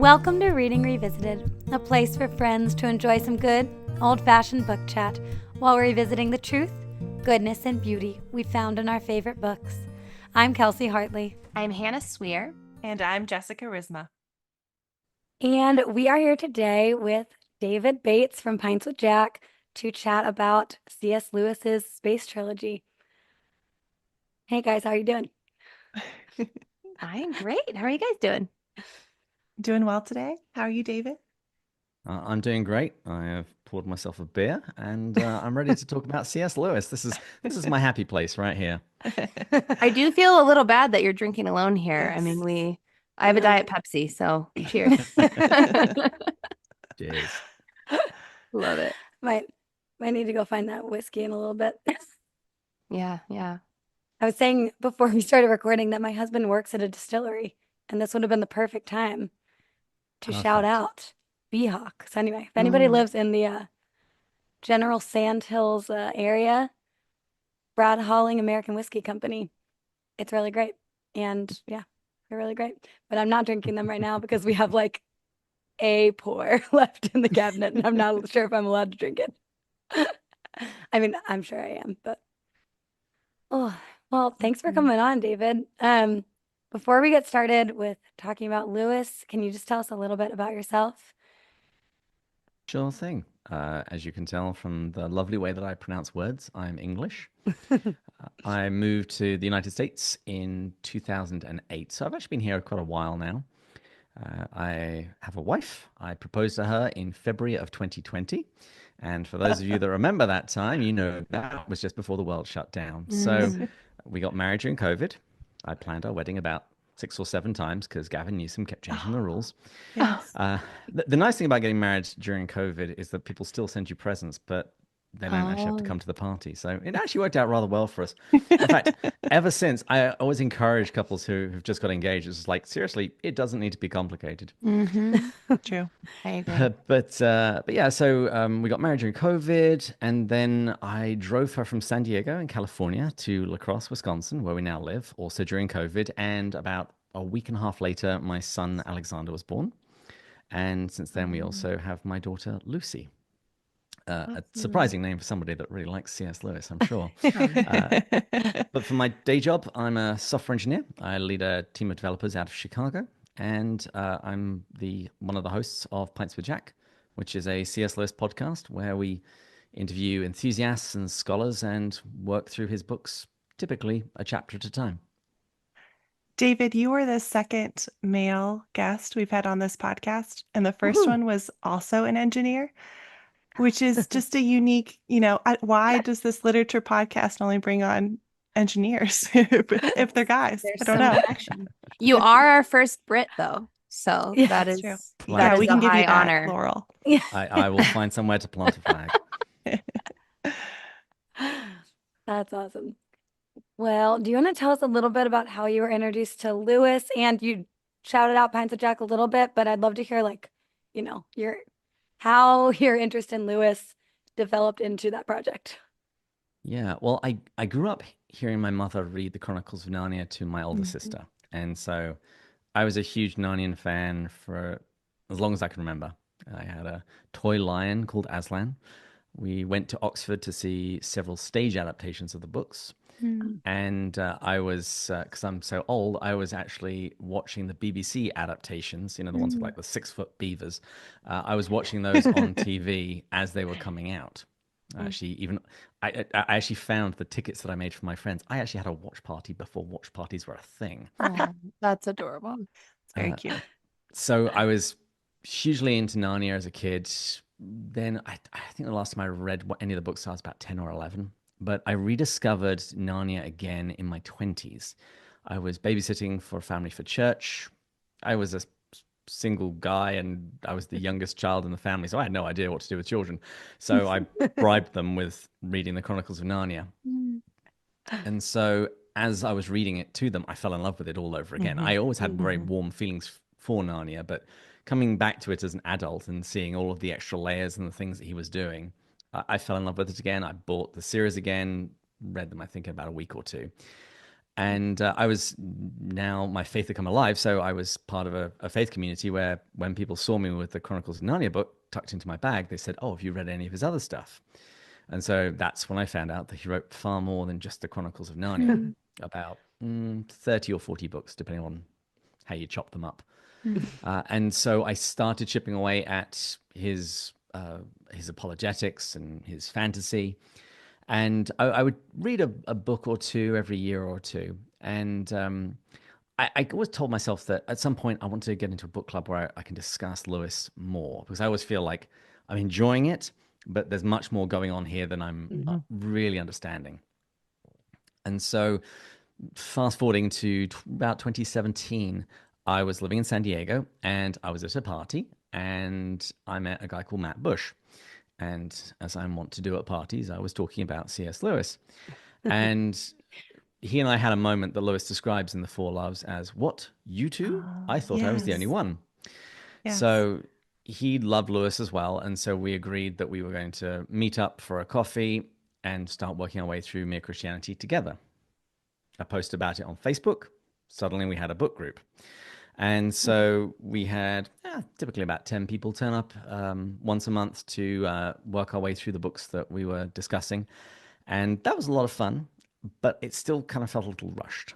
Welcome to Reading Revisited, a place for friends to enjoy some good, old-fashioned book chat while revisiting the truth, goodness, and beauty we found in our favorite books. I'm Kelsey Hartley. I'm Hannah Swear. And I'm Jessica Risma. And we are here today with David Bates from Pints with Jack to chat about C.S. Lewis's Space Trilogy. Hey guys, how are you doing? I am great. How are you guys doing? Doing well today. How are you, David? I'm doing great. I have poured myself a beer, and I'm ready to talk about C.S. Lewis. This is my happy place right here. I do feel a little bad that you're drinking alone here. Yes. I mean, I have a Diet Pepsi, so cheers. Cheers. Love it. Might need to go find that whiskey in a little bit. Yeah. I was saying before we started recording that my husband works at a distillery, and this would have been the perfect time to shout Perfect. out Beehawk. So anyway, if anybody lives in the General Sandhills area, Brad Halling American Whiskey Company, it's really great. And yeah, they're really great. But I'm not drinking them right now because we have like a pour left in the cabinet, and I'm not sure if I'm allowed to drink it. I mean, I'm sure I am, but oh, well, thanks for coming on, David. Before we get started with talking about Lewis, can you just tell us a little bit about yourself? Sure thing. As you can tell from the lovely way that I pronounce words, I'm English. I moved to the United States in 2008, so I've actually been here quite a while now. I have a wife. I proposed to her in February of 2020. And for those of you that remember that time, you know that was just before the world shut down. So we got married during COVID. I planned our wedding about 6 or 7 times because Gavin Newsom kept changing the rules. Yes. The nice thing about getting married during COVID is that people still send you presents, but they don't actually have to come to the party. So it actually worked out rather well for us. In fact, ever since, I always encourage couples who've just got engaged. It's like, seriously, it doesn't need to be complicated. True. I agree. But yeah, so we got married during COVID, and then I drove her from San Diego in California to La Crosse, Wisconsin, where we now live, also during COVID. And about a week and a half later, my son Alexander was born. And since then, we also have my daughter Lucy. A surprising name for somebody that really likes C.S. Lewis, I'm sure. But for my day job, I'm a software engineer. I lead a team of developers out of Chicago, and I'm one of the hosts of Pints with Jack, which is a C.S. Lewis podcast where we interview enthusiasts and scholars and work through his books, typically a chapter at a time. David, you were the second male guest we've had on this podcast, and the first one was also an engineer, which is just a unique, why does this literature podcast only bring on engineers if they're guys? There's I don't some know. connection. You are our first Brit, though. So Yeah, that That's is true. Well, Yeah, that we is can a give you high that, honor. Laurel. I will find somewhere to plant a flag. That's awesome. Well, do you want to tell us a little bit about how you were introduced to Lewis? And you shouted out Pints with Jack a little bit, but I'd love to hear how your interest in Lewis developed into that project. Yeah, well, I grew up hearing my mother read the Chronicles of Narnia to my older sister. And so I was a huge Narnian fan for as long as I can remember. I had a toy lion called Aslan. We went to Oxford to see several stage adaptations of the books. And I was, because I'm so old, I was actually watching the BBC adaptations, the ones with like the 6-foot beavers. I was watching those on TV as they were coming out. I actually found the tickets that I made for my friends. I actually had a watch party before watch parties were a thing. Oh, that's adorable. It's very cute. So I was hugely into Narnia as a kid. Then I think the last time I read any of the books I was about 10 or 11. But I rediscovered Narnia again in my 20s. I was babysitting for a family for church. I was a single guy, and I was the youngest child in the family, so I had no idea what to do with children. So I bribed them with reading the Chronicles of Narnia. And so as I was reading it to them, I fell in love with it all over again. I always had very warm feelings for Narnia, but coming back to it as an adult and seeing all of the extra layers and the things that he was doing, I fell in love with it again. I bought the series again, read them, I think, in about a week or two. And now my faith had come alive. So I was part of a faith community where when people saw me with the Chronicles of Narnia book tucked into my bag, they said, "Oh, have you read any of his other stuff?" And so that's when I found out that he wrote far more than just the Chronicles of Narnia, about 30 or 40 books, depending on how you chop them up. And so I started chipping away at his apologetics and his fantasy. And I would read a book or two every year or two. And I always told myself that at some point I want to get into a book club where I can discuss Lewis more, because I always feel like I'm enjoying it, but there's much more going on here than I'm really understanding. And so fast forwarding to about 2017, I was living in San Diego and I was at a party and I met a guy called Matt Bush. And as I want to do at parties, I was talking about C.S. Lewis. And he and I had a moment that Lewis describes in The Four Loves as, "What, you two? I thought I was the only Yes. one." Yes. So he loved Lewis as well. And so we agreed that we were going to meet up for a coffee and start working our way through Mere Christianity together. I posted about it on Facebook. Suddenly we had a book group. And so we had typically about 10 people turn up once a month to work our way through the books that we were discussing. And that was a lot of fun, but it still kind of felt a little rushed.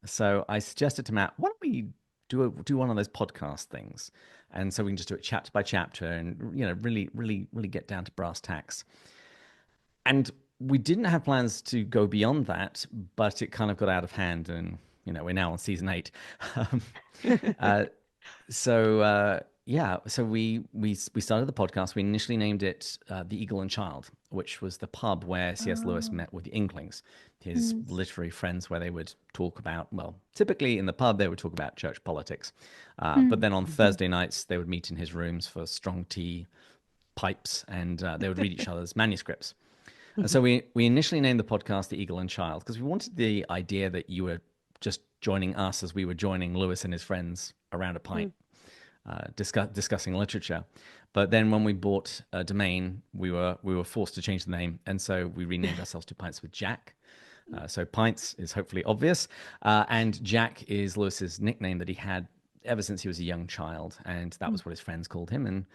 So I suggested to Matt, why don't we do one of those podcast things? And so we can just do it chapter by chapter and, really get down to brass tacks. And we didn't have plans to go beyond that, but it kind of got out of hand, and we're now on season 8. So we started the podcast. We initially named it The Eagle and Child, which was the pub where C.S. Lewis met with the Inklings, his literary friends, where they would talk about, well, typically in the pub they would talk about church politics, but then on Thursday nights they would meet in his rooms for strong tea, pipes, and they would read each other's manuscripts. And so we initially named the podcast The Eagle and Child because we wanted the idea that you were just joining us as we were joining Lewis and his friends around a pint, discussing literature. But then when we bought a domain, we were forced to change the name, and so we renamed ourselves to Pints with Jack. So Pints is hopefully obvious, and Jack is Lewis's nickname that he had ever since he was a young child, and that was what his friends called him. And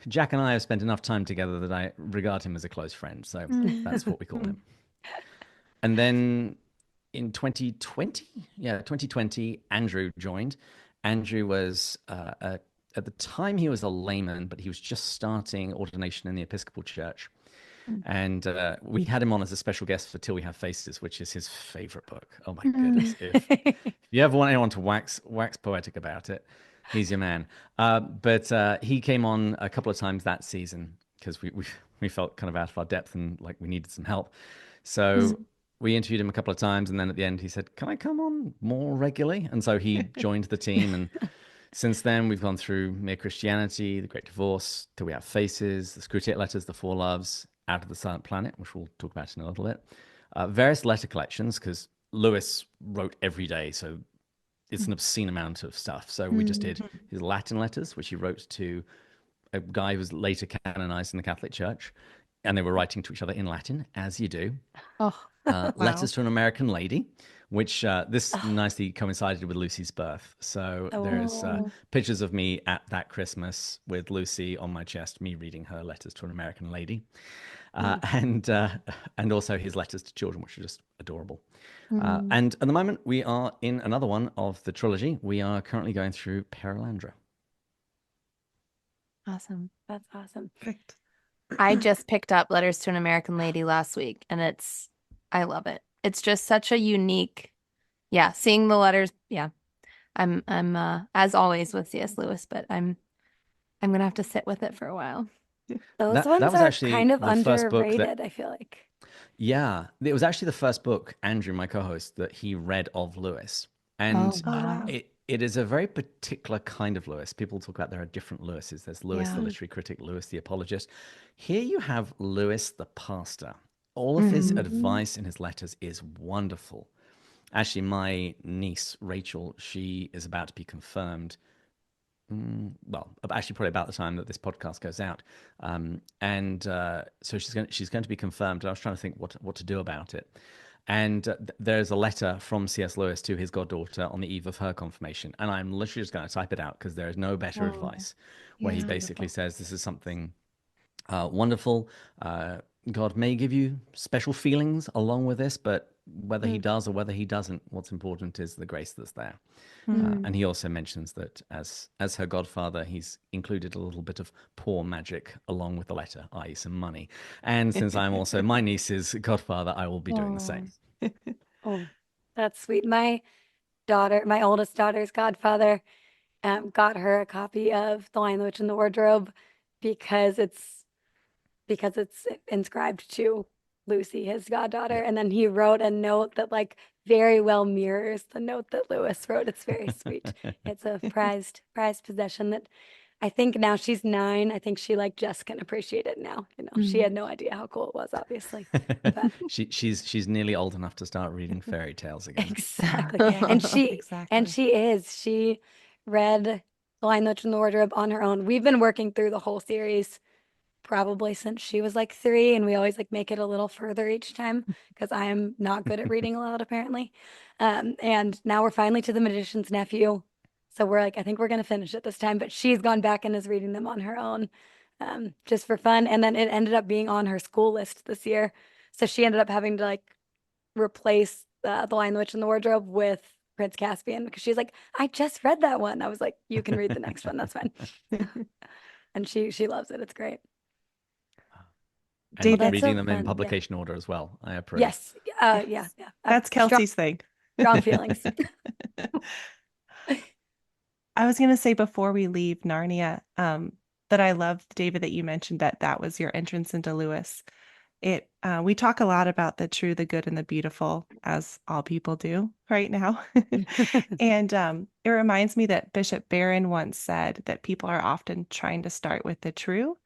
Jack and I have spent enough time together that I regard him as a close friend, so that's what we call him. And then in 2020, Andrew joined. Andrew was at the time he was a layman, but he was just starting ordination in the Episcopal Church. And we had him on as a special guest for Till We Have Faces, which is his favorite book. Oh my goodness! If you ever want anyone to wax poetic about it, he's your man. But he came on a couple of times that season because we felt kind of out of our depth and like we needed some help. So we interviewed him a couple of times, and then at the end he said, "Can I come on more regularly?" And so he joined the team, and since then we've gone through Mere Christianity, The Great Divorce, Till We Have Faces, the Screwtape Letters, The Four Loves, Out of the Silent Planet, which we'll talk about in a little bit, various letter collections, because Lewis wrote every day, so it's an obscene amount of stuff. So we just did his Latin letters, which he wrote to a guy who was later canonized in the Catholic Church, and they were writing to each other in Latin, as you do. Letters to an American Lady, which this nicely coincided with Lucy's birth. So there's pictures of me at that Christmas with Lucy on my chest, me reading her Letters to an American Lady. And also his letters to children, which are just adorable. And at the moment, we are in another one of the trilogy. We are currently going through Perelandra. Awesome. That's awesome. Perfect. I just picked up Letters to an American Lady last week, and I love it. It's just such a unique, seeing the letters. Yeah, I'm as always with C.S. Lewis, but I'm gonna have to sit with it for a while. Those That ones was are actually kind of the first book that- underrated, I feel like. Yeah, it was actually the first book, Andrew, my co-host, that he read of Lewis. And wow. it is a very particular kind of Lewis. People talk about there are different Lewises. There's Lewis, the literary critic, Lewis, the apologist. Here you have Lewis, the pastor. All of his advice in his letters is wonderful. Actually, my niece, Rachel, she is about to be confirmed. Well, actually, probably about the time that this podcast goes out. So she's going to be confirmed. I was trying to think what to do about it. And there's a letter from C.S. Lewis to his goddaughter on the eve of her confirmation. And I'm literally just going to type it out because there is no better Oh, advice, where he Yeah. basically says this is something wonderful. God may give you special feelings along with this, but whether he does or whether he doesn't, what's important is the grace that's there. And he also mentions that as her godfather, he's included a little bit of poor magic along with the letter, i.e., some money. And since I'm also my niece's godfather, I will be doing the same. oh, that's sweet. My daughter, my oldest daughter's godfather, got her a copy of The Lion, the Witch, and the Wardrobe because it's inscribed to Lucy, his goddaughter. Yeah. And then he wrote a note that like very well mirrors the note that Lewis wrote. It's very sweet. It's a prized possession that I think now she's 9. I think she like just can appreciate it now. She had no idea how cool it was, obviously. But She's nearly old enough to start reading fairy tales again. exactly. And Yeah, she exactly. she read The Lion, the Witch, and the Wardrobe on her own. We've been working through the whole series probably since she was like 3, and we always like make it a little further each time because I am not good at reading aloud apparently. And now we're finally to The Magician's Nephew. So we're like, I think we're gonna finish it this time, but she's gone back and is reading them on her own, just for fun. And then it ended up being on her school list this year. So she ended up having to like replace The Lion, the Witch, and the Wardrobe with Prince Caspian because she's like, I just read that one. I was like, you can read the next one, that's fine. And she loves it. It's great. And Well, David, that's so reading them in fun. Yeah. publication order as well. I approve. Yes. yes. Yeah. That's Strong, Kelsey's thing. strong feelings. I was going to say before we leave Narnia, that I loved, David, that you mentioned that was your entrance into Lewis. We talk a lot about the true, the good, and the beautiful, as all people do right now. And it reminds me that Bishop Barron once said that people are often trying to start with the true.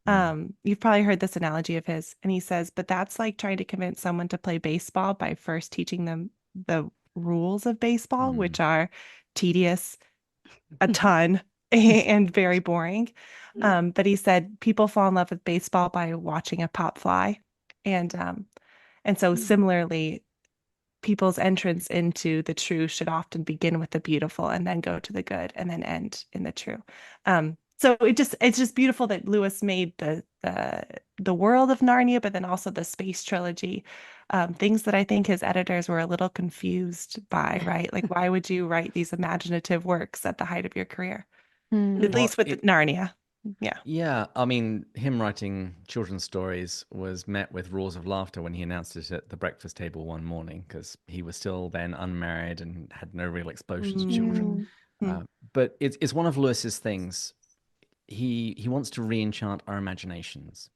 You've probably heard this analogy of his, and he says, but that's like trying to convince someone to play baseball by first teaching them the rules of baseball, which are tedious, a ton, and very boring. But he said people fall in love with baseball by watching a pop fly. And so similarly, people's entrance into the true should often begin with the beautiful and then go to the good and then end in the true. So it's just beautiful that Lewis made the world of Narnia, but then also the Space Trilogy, things that I think his editors were a little confused by, right? Like, why would you write these imaginative works at the height of your career? At Well, least with Narnia. Yeah. yeah, I mean, him writing children's stories was met with roars of laughter when he announced it at the breakfast table one morning because he was still then unmarried and had no real exposure to children. Mm. But it's one of Lewis's things. He wants to re-enchant our imaginations,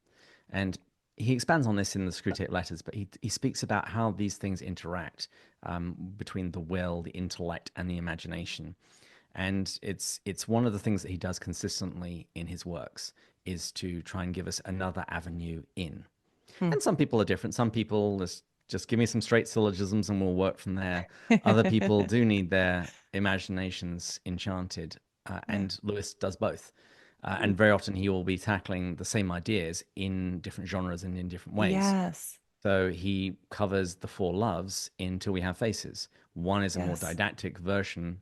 and he expands on this in the Screwtape Letters. But he speaks about how these things interact between the will, the intellect, and the imagination. And it's one of the things that he does consistently in his works is to try and give us another avenue in. And some people are different. Some people just give me some straight syllogisms and we'll work from there. Other people do need their imaginations enchanted, and Lewis does both. And very often he will be tackling the same ideas in different genres and in different ways. Yes. So he covers the 4 loves in Till We Have Faces. One is a more Yes. didactic version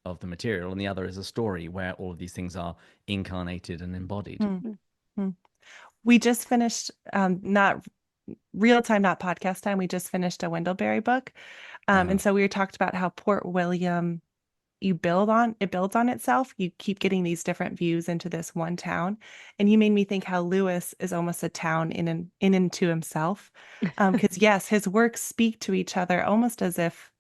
of the material, and the other is a story where all of these things are incarnated and embodied. We just finished, not real time, not podcast time. We just finished a Wendellberry book. And so we talked about how Port William, it builds on itself. You keep getting these different views into this one town. And you made me think how Lewis is almost a town in and to himself. Because yes, his works speak to each other almost as if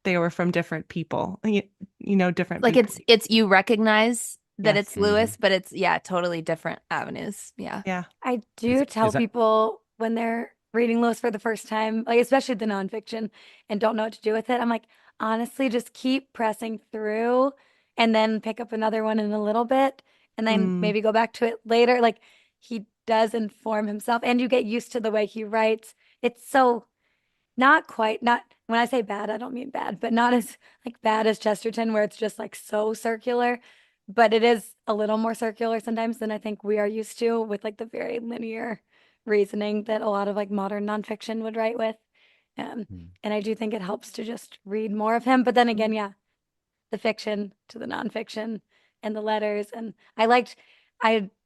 they were from different people, different Like people. it's you recognize that Yes. it's Lewis, but it's totally different avenues. Yeah. Yeah. I do tell is that people when they're reading Lewis for the first time, like especially the nonfiction, and don't know what to do with it. I'm like, honestly, just keep pressing through and then pick up another one in a little bit and then maybe go back to it later. Like he does inform himself and you get used to the way he writes. It's so not when I say bad, I don't mean bad, but not as like bad as Chesterton, where it's just like so circular. But it is a little more circular sometimes than I think we are used to with like the very linear reasoning that a lot of like modern nonfiction would write with. And I do think it helps to just read more of him. But then again, yeah, the fiction to the nonfiction and the letters. And I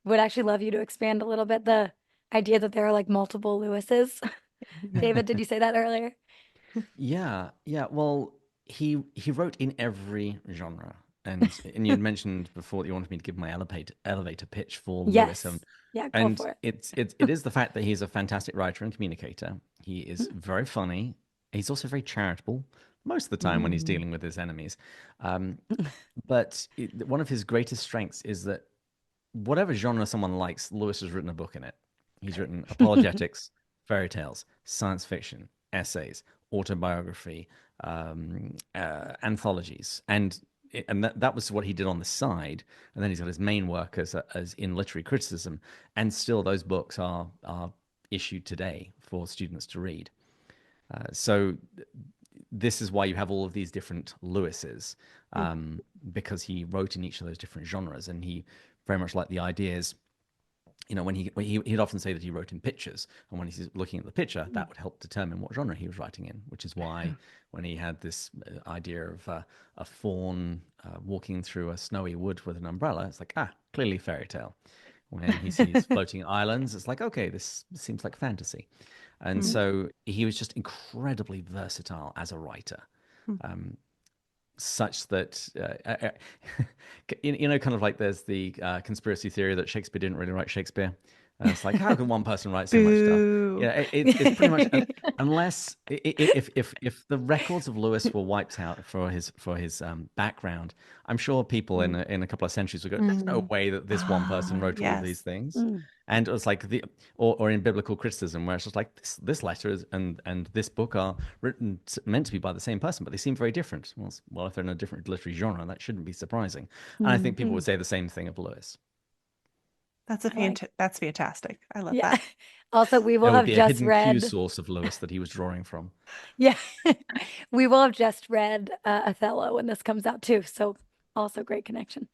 would actually love you to expand a little bit the idea that there are like multiple Lewises. David, did you say that earlier? Yeah, yeah. Well, he wrote in every genre, and you'd mentioned before that you wanted me to give my elevator pitch for Lewis, Yes. Yeah, go and for it. it is the fact that he's a fantastic writer and communicator. He is very funny. He's also very charitable most of the time when he's dealing with his enemies. Um, but one of his greatest strengths is that whatever genre someone likes, Lewis has written a book in it. He's written apologetics, fairy tales, science fiction, essays, autobiography, anthologies, and that was what he did on the side. And then he's got his main work as in literary criticism, and still those books are issued today for students to read. So this is why you have all of these different Lewises, because he wrote in each of those different genres, and he very much liked the ideas. You know, when he'd often say that he wrote in pictures, and when he's looking at the picture, that would help determine what genre he was writing in. Which is why when he had this idea of a faun walking through a snowy wood with an umbrella, it's like, clearly fairy tale. When he sees floating islands, it's like, okay, this seems like fantasy. And so he was just incredibly versatile as a writer, such that, kind of like there's the conspiracy theory that Shakespeare didn't really write Shakespeare. And it's like, how can one person write so much stuff? Boo. Yeah, it's pretty much unless if the records of Lewis were wiped out for his background, I'm sure people in a couple of centuries would go, "There's no way that this one person wrote all of these Yes. things." And it was like or in biblical criticism, where it's just like this letter is and this book are written meant to be by the same person, but they seem very different. Well, if they're in a different literary genre, that shouldn't be surprising. And I think people would say the same thing of Lewis. That's that's fantastic. I love Yeah. that. Also, we will There would have be a just hidden Q read. source of Lewis that he was drawing from. Yeah. We will have just read Othello when this comes out too. So also great connection.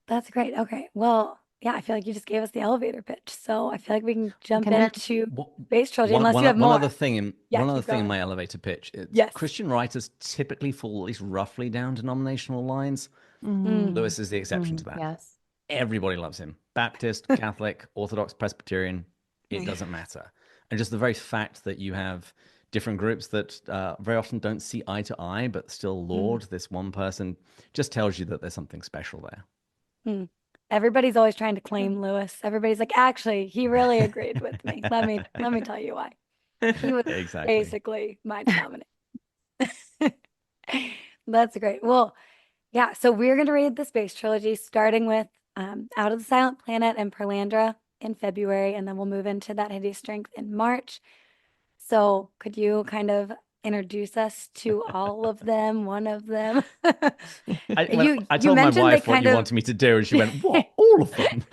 That's great. Okay. Well, yeah, I feel like you just gave us the elevator pitch. So I feel like we can jump gonna- into What- Space Trilogy One, unless one, you have one more. other thing in Yeah, one other keep thing in going. my elevator pitch. Yes. Christian writers typically fall at least roughly down denominational lines. Lewis is the exception to that. Yes. Everybody loves him. Baptist, Catholic, Orthodox, Presbyterian, it doesn't matter. And just the very fact that you have different groups that very often don't see eye to eye, but still laud this one person, just tells you that there's something special there. Everybody's always trying to claim Lewis. Everybody's like, actually, he really agreed with me. Let me tell you why. He was Exactly. basically my denominator. That's great. Well, yeah, so we're going to read the Space Trilogy, starting with Out of the Silent Planet and Perlandra in February, and then we'll move into That Hideous Strength in March. So could you kind of introduce us to all of them, one of them? I You told my mentioned they wife what kind you of wanted me to do, and she went, "What? All of them?"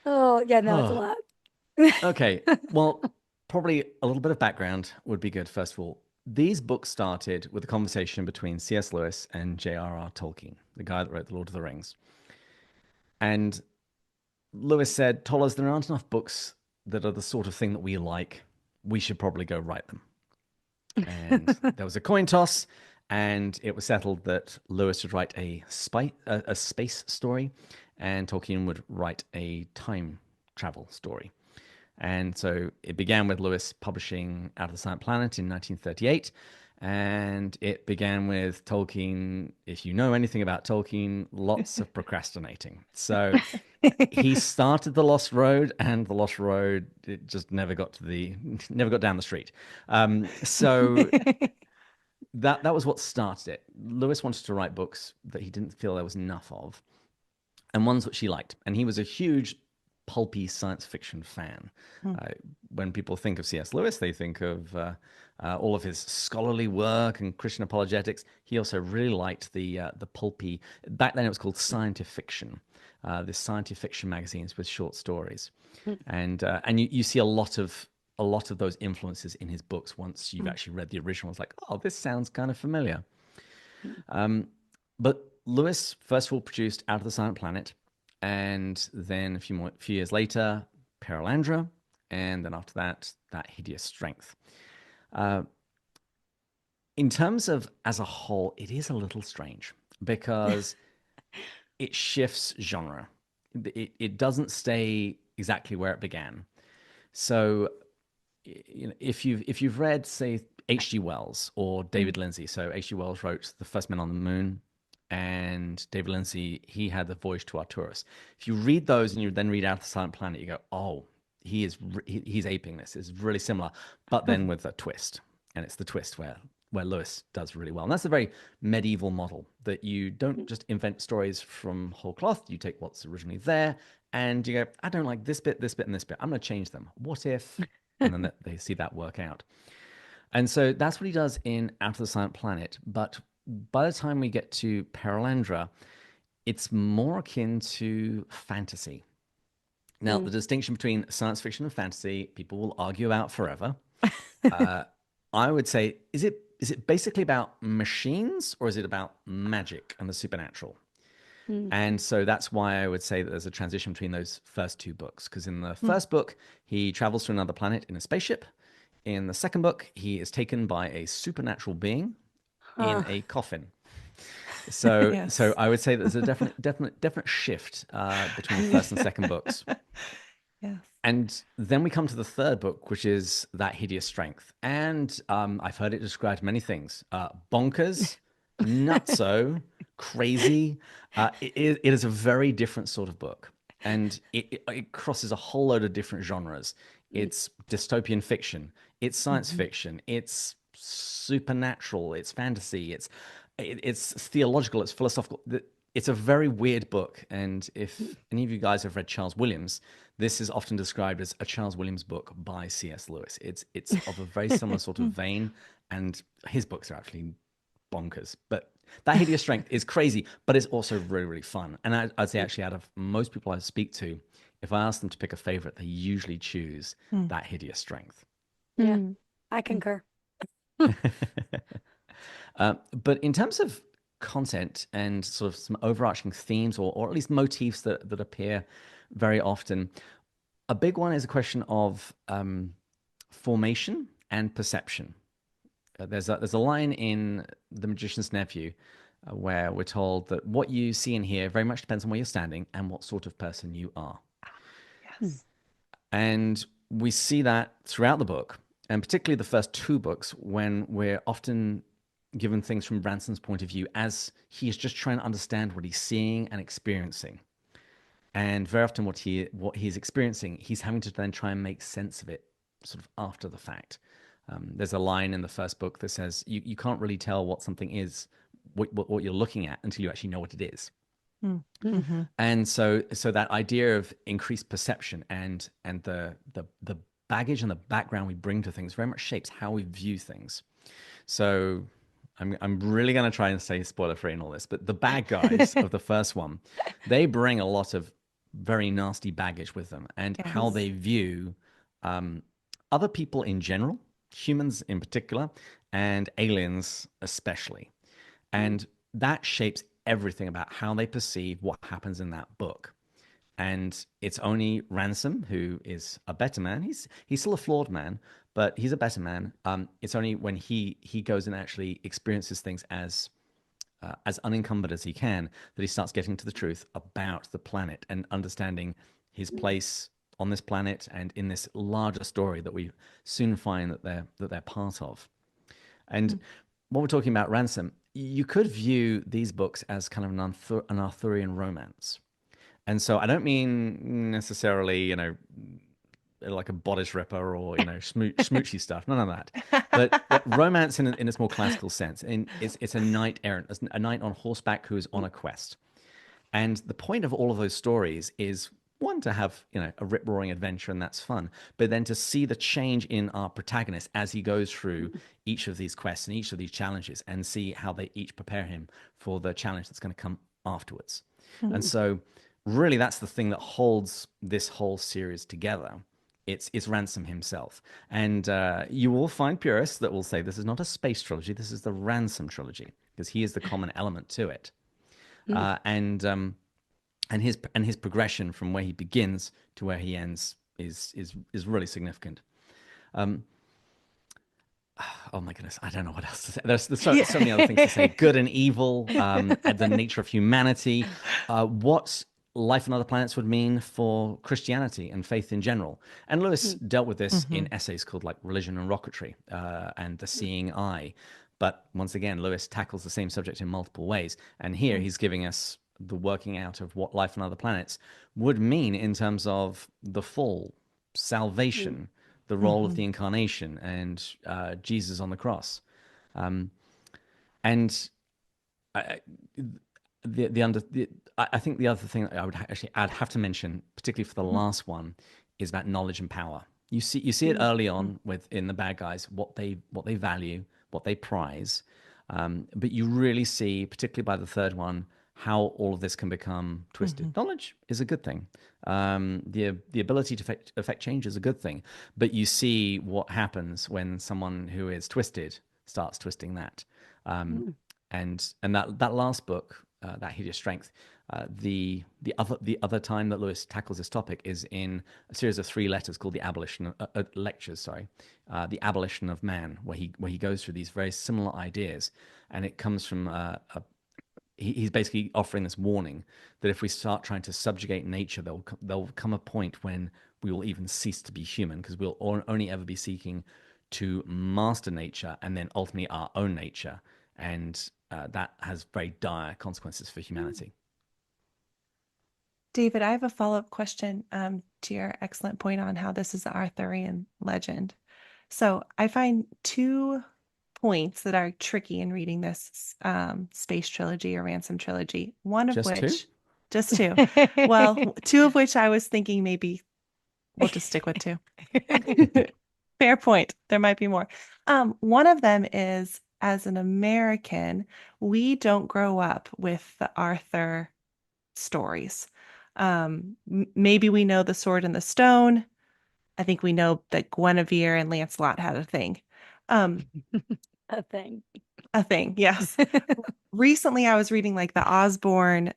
Oh, yeah, no, it's a Oh, lot. okay. Well, probably a little bit of background would be good. First of all, these books started with a conversation between C.S. Lewis and J.R.R. Tolkien, the guy that wrote The Lord of the Rings. And Lewis said, "Tollers, there aren't enough books that are the sort of thing that we like. We should probably go write them." And there was a coin toss, and it was settled that Lewis would write a space story, and Tolkien would write a time travel story. And so it began with Lewis publishing Out of the Silent Planet in 1938. And it began with Tolkien, if you know anything about Tolkien, lots of procrastinating. So he started The Lost Road, and The Lost Road, it just never got down the street. So that was what started it. Lewis wanted to write books that he didn't feel there was enough of, and ones which he liked. And he was a huge pulpy science fiction fan. When people think of C.S. Lewis, they think of all of his scholarly work and Christian apologetics. He also really liked the pulpy. Back then, it was called scientific fiction. The scientific fiction magazines with short stories, and you see a lot of those influences in his books once you've actually read the original. It's like, oh, this sounds kind of familiar. But Lewis first of all produced Out of the Silent Planet, and then a few years later, Perelandra, and then after that, that hideous strength. In terms of as a whole, it is a little strange because it shifts genre. It doesn't stay exactly where it began. So, if you've read, say, H.G. Wells or David Lindsay. So H.G. Wells wrote The First Men on the Moon, and David Lindsay, he had The Voyage to Arcturus. If you read those and you then read Out of the Silent Planet, you go, oh, he's aping this. It's really similar, but then with a twist. And it's the twist where Lewis does really well. And that's a very medieval model, that you don't just invent stories from whole cloth. You take what's originally there and you go, I don't like this bit, and this bit. I'm going to change them. What if? And then they see that work out. And so that's what he does in Out of the Silent Planet. But by the time we get to Perelandra, it's more akin to fantasy. Now, the distinction between science fiction and fantasy, people will argue about forever. I would say, is it basically about machines, or is it about magic and the supernatural? And so that's why I would say that there's a transition between those first two books. Because in the first book, he travels to another planet in a spaceship. In the second book, he is taken by a supernatural being in a coffin. So, Yes. so I would say that there's a definite shift between the first and second books. Yes. And then we come to the third book, which is That Hideous Strength. And I've heard it described many things: bonkers, nutso, crazy. It is a very different sort of book, and it crosses a whole load of different genres. It's dystopian fiction, it's science fiction, it's supernatural, it's fantasy, it's theological, it's philosophical. It's a very weird book, and if any of you guys have read Charles Williams, this is often described as a Charles Williams book by C.S. Lewis. It's of a very similar sort of vein, and his books are actually bonkers. But That Hideous Strength is crazy, but it's also really, really fun. And I'd say actually out of most people I speak to, if I ask them to pick a favorite, they usually choose That Hideous Strength. Yeah, I concur. But in terms of content and sort of some overarching themes, or at least motifs that appear very often, a big one is a question of formation and perception. There's a line in The Magician's Nephew where we're told that what you see and hear very much depends on where you're standing and what sort of person you are. Yes. And we see that throughout the book, and particularly the first two books, when we're often given things from Ransom's point of view as he's just trying to understand what he's seeing and experiencing. And very often what he's experiencing, he's having to then try and make sense of it sort of after the fact. There's a line in the first book that says, you can't really tell what something is, what you're looking at, until you actually know what it is. Mm-hmm. And so that idea of increased perception and the baggage and the background we bring to things very much shapes how we view things. So I'm really going to try and stay spoiler free in all this, but the bad guys of the first one, they bring a lot of very nasty baggage with them, and how they view other people in general, humans in particular, and aliens especially. And that shapes everything about how they perceive what happens in that book. And it's only Ransom who is a better man. He's still a flawed man, but he's a better man. It's only when he goes and actually experiences things as unencumbered as he can that he starts getting to the truth about the planet and understanding his place on this planet and in this larger story that we soon find that they're part of. And when we're talking about Ransom, you could view these books as kind of an Arthurian romance. And so I don't mean necessarily, like a bodice ripper or, smoochy stuff. None of that. But romance in its more classical sense. And it's a knight errant, a knight on horseback who is on a quest. And the point of all of those stories is, one, to have, a rip-roaring adventure, and that's fun. But then to see the change in our protagonist as he goes through each of these quests and each of these challenges, and see how they each prepare him for the challenge that's going to come afterwards. And so really that's the thing that holds this whole series together. It's Ransom himself. And you will find purists that will say this is not a space trilogy, this is the Ransom trilogy, because he is the common element to it. And his progression from where he begins to where he ends is really significant. Um, oh my goodness, I don't know what else to say. There's so many other things to say. Good and evil, and the nature of humanity, what life on other planets would mean for Christianity and faith in general. And Lewis dealt with this in essays called like Religion and Rocketry, and The Seeing Eye. But once again, Lewis tackles the same subject in multiple ways. And here he's giving us the working out of what life on other planets would mean in terms of the fall, salvation, the role of the incarnation, and Jesus on the cross. And I, I think the other thing that I'd have to mention, particularly for the last one, is about knowledge and power. You see it early on in the bad guys, what they value, what they prize, but you really see, particularly by the third one, how all of this can become twisted. Knowledge is a good thing. The ability to affect change is a good thing, but you see what happens when someone who is twisted starts twisting that. And that last book, that Hideous Strength, the other time that Lewis tackles this topic is in a series of 3 letters called the Abolition of Man, where he goes through these very similar ideas, and it comes from he's basically offering this warning that if we start trying to subjugate nature, there'll come a point when we will even cease to be human, because we'll only ever be seeking to master nature and then ultimately our own nature. And that has very dire consequences for humanity. David, I have a follow-up question to your excellent point on how this is an Arthurian legend. So I find 2 points that are tricky in reading this Space Trilogy or Ransom Trilogy. One of just 2. Well, 2 of which I was thinking maybe we'll just stick with 2. Fair point. There might be more. One of them is, as an American, we don't grow up with the Arthur stories. Maybe we know the Sword and the Stone. I think we know that Guinevere and Lancelot had a thing. A thing. A thing, yes. Recently, I was reading like the Osborne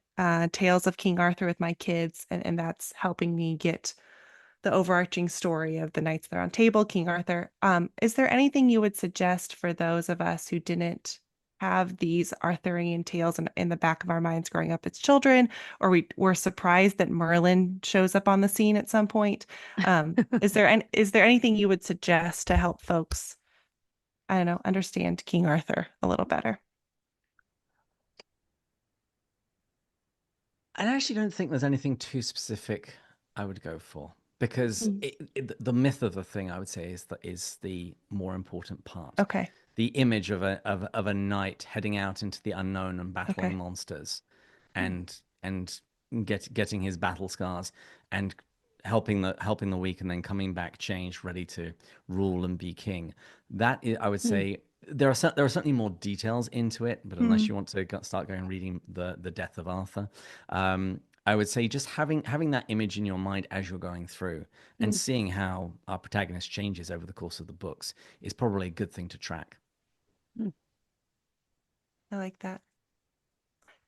Tales of King Arthur with my kids, and that's helping me get the overarching story of the Knights of the Round Table, King Arthur. Is there anything you would suggest for those of us who didn't have these Arthurian tales in the back of our minds growing up as children, or we were surprised that Merlin shows up on the scene at some point? Is there anything you would suggest to help folks, I don't know, understand King Arthur a little better? I actually don't think there's anything too specific I would go for, because the myth of the thing, I would say, is the more important part. Okay. The image of a knight heading out into the unknown and battling monsters, and getting his battle scars and helping the weak, and then coming back changed, ready to rule and be king. That is, I would say, there are certainly more details into it, but unless you want to start going and reading the Death of Arthur, I would say just having that image in your mind as you're going through and seeing how our protagonist changes over the course of the books is probably a good thing to track. I like that.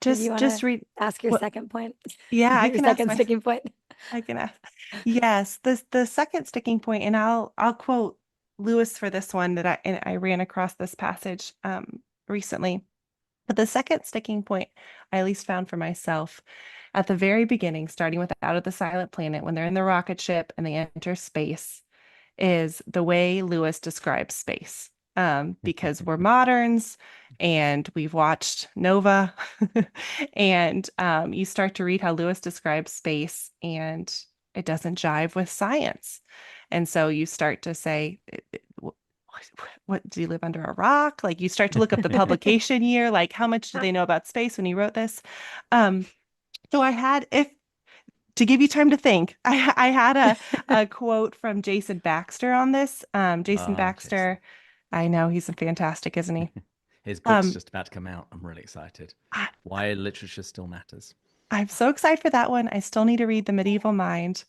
Did you Just read. ask your second point? Yeah, I Your can ask second sticking point. I can ask. Yes, the second sticking point, and I'll quote Lewis for this one that I ran across this passage recently. But the second sticking point I at least found for myself at the very beginning, starting with Out of the Silent Planet, when they're in the rocket ship and they enter space, is the way Lewis describes space. Because we're moderns and we've watched Nova, and you start to read how Lewis describes space, and it doesn't jive with science. And so you start to say, what do you live under a rock? Like, you start to look up the publication year, like how much do they know about space when he wrote this? So I had, to give you time to think, I had a quote from Jason Baxter on this. Jason Baxter, Jason. I know he's fantastic, isn't he? His book's just about to come out. I'm really excited. Why literature still matters. I'm so excited for that one. I still need to read The Medieval Mind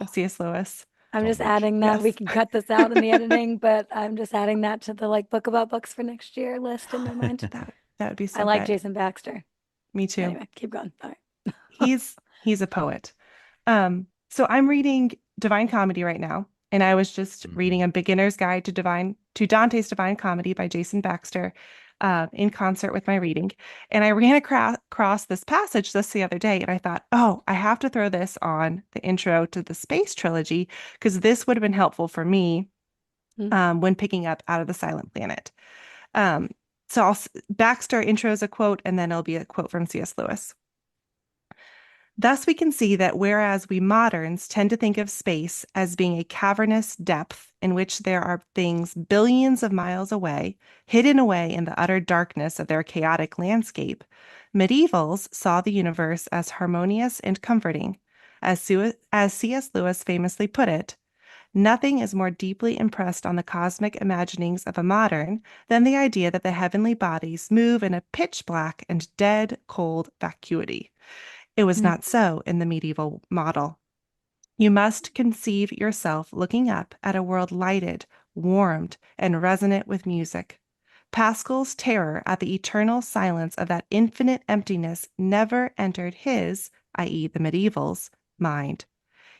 of C.S. Lewis. I'm just adding that. Yes. We can cut this out in the editing, but I'm just adding that to the like book about books for next year list in my mind. That would be so I like good. Jason Baxter. Me too. Anyway, keep going. All right. He's a poet. So I'm reading Divine Comedy right now, and I was just reading A Beginner's Guide to Dante's Divine Comedy by Jason Baxter, in concert with my reading. And I ran across this passage just the other day, and I thought, oh, I have to throw this on the intro to the Space Trilogy because this would have been helpful for me when picking up Out of the Silent Planet. So Baxter intros a quote, and then it'll be a quote from C.S. Lewis. Thus, we can see that whereas we moderns tend to think of space as being a cavernous depth in which there are things billions of miles away, hidden away in the utter darkness of their chaotic landscape, medievals saw the universe as harmonious and comforting. As C.S. Lewis famously put it, nothing is more deeply impressed on the cosmic imaginings of a modern than the idea that the heavenly bodies move in a pitch black and dead cold vacuity. It was not so in the medieval model. You must conceive yourself looking up at a world lighted, warmed, and resonant with music. Pascal's terror at the eternal silence of that infinite emptiness never entered his, i.e., the medievals, mind.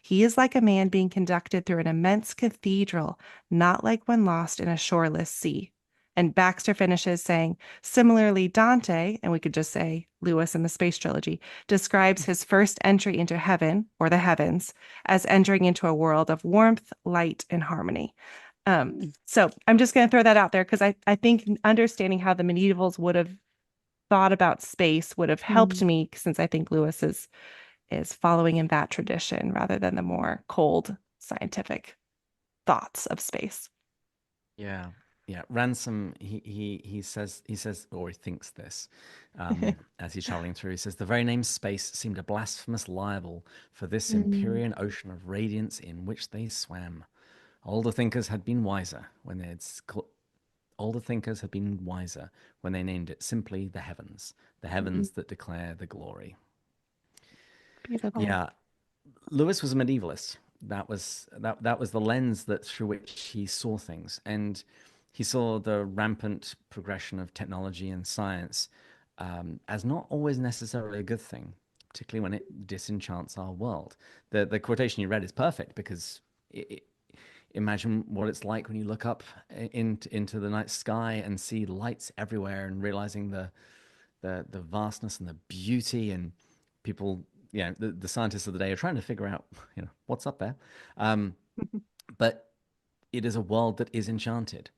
He is like a man being conducted through an immense cathedral, not like one lost in a shoreless sea. And Baxter finishes saying, similarly, Dante, and we could just say Lewis in the Space Trilogy, describes his first entry into heaven, or the heavens, as entering into a world of warmth, light, and harmony. So I'm just going to throw that out there because I think understanding how the medievals would have thought about space would have helped me, since I think Lewis is following in that tradition rather than the more cold scientific thoughts of space. Yeah. Yeah, Ransom, he says, or he thinks this, as he's traveling through. He says, the very name space seemed a blasphemous libel for this empyrean ocean of radiance in which they swam. Older thinkers had been wiser when they had older thinkers had been wiser when they named it simply the heavens that declare the glory. Beautiful. Yeah, Lewis was a medievalist. That was the lens that through which he saw things, and he saw the rampant progression of technology and science as not always necessarily a good thing, particularly when it disenchants our world. The quotation you read is perfect because imagine what it's like when you look up into the night sky and see lights everywhere and realizing the vastness and the beauty, and people, the scientists of the day are trying to figure out, what's up there. But it is a world that is enchanted.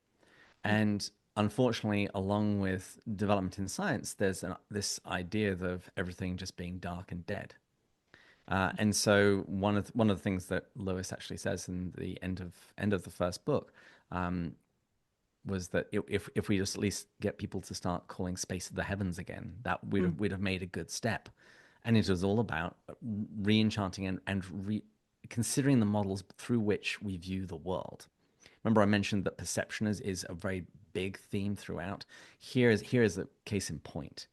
And unfortunately, along with development in science, there's this idea of everything just being dark and dead. And so one of the things that Lewis actually says in the end of the first book was that if we just at least get people to start calling space the heavens again, that we'd have made a good step. And it was all about re-enchanting and considering the models through which we view the world. Remember, I mentioned that perception is a very big theme throughout. Here is a case in point,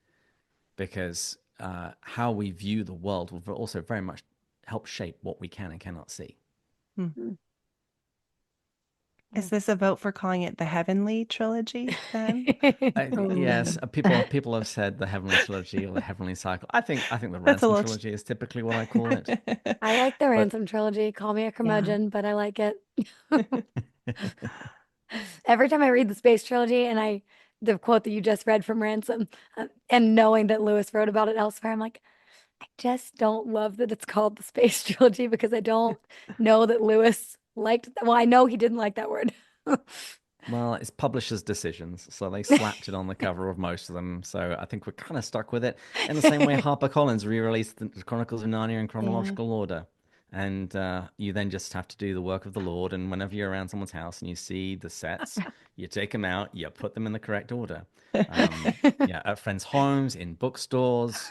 because how we view the world will also very much help shape what we can and cannot see. Is this a vote for calling it the Heavenly Trilogy then? Yes, people have said the Heavenly Trilogy or the Heavenly Cycle. I think the Ransom Trilogy is typically what I call it. I like the Ransom Trilogy. Call me a curmudgeon, but I like it. Every time I read the Space Trilogy and the quote that you just read from Ransom, and knowing that Lewis wrote about it elsewhere, I'm like, I just don't love that it's called the Space Trilogy because I don't know that Lewis liked well, I know he didn't like that word. Well, it's publishers' decisions, so they slapped it on the cover of most of them. So I think we're kind of stuck with it. In the same way, HarperCollins re-released the Chronicles of Narnia in chronological order, and you then just have to do the work of the Lord. And whenever you're around someone's house and you see the sets, you take them out, you put them in the correct order. At friends' homes, in bookstores.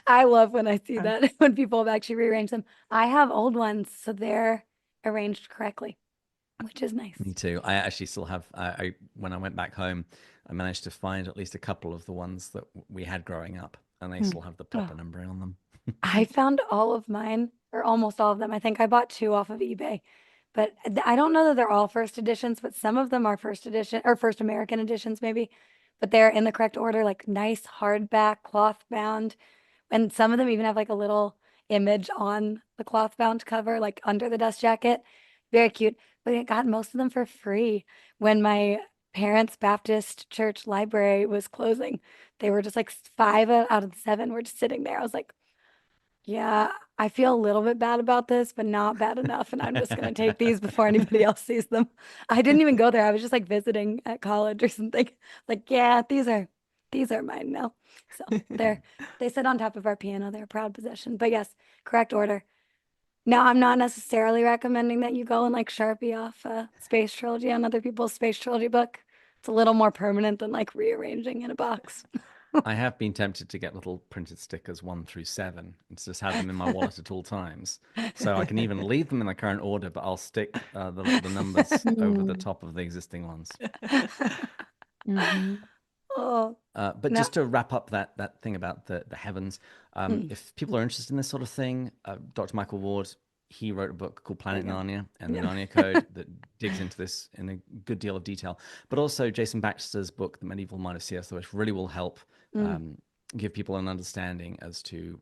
I love when I see that when people have actually rearranged them. I have old ones, so they're arranged correctly, which is nice. Me too. I actually still have. When I went back home, I managed to find at least a couple of the ones that we had growing up, and they still have the proper numbering on them. I found all of mine, or almost all of them. I think I bought 2 off of eBay, but I don't know that they're all first editions, but some of them are first edition or first American editions, maybe. But they're in the correct order, like nice hardback, cloth bound. And some of them even have like a little image on the cloth bound cover, like under the dust jacket. Very cute. But I got most of them for free when my parents' Baptist church library was closing. They were just like 5 out of the 7 were just sitting there. I was like, yeah, I feel a little bit bad about this, but not bad enough. And I'm just going to take these before anybody else sees them. I didn't even go there. I was just like visiting at college or something. Like, yeah, these are mine now. So they sit on top of our piano. They're a proud possession. But yes, correct order. Now, I'm not necessarily recommending that you go and like Sharpie off Space Trilogy on other people's Space Trilogy book. It's a little more permanent than like rearranging in a box. I have been tempted to get little printed stickers 1 through 7 and just have them in my wallet at all times. So I can even leave them in the current order, but I'll stick the numbers over the top of the existing ones. Mhm. Oh, But no. just to wrap up that thing about the heavens, Mm. if people are interested in this sort of thing, Dr. Michael Ward, he wrote a book called There you Planet go. Narnia and the Yeah. Narnia Code that digs into this in a good deal of detail. But also Jason Baxter's book, The Medieval Mind of C.S. Lewis, really will help Mm. um, give people an understanding as to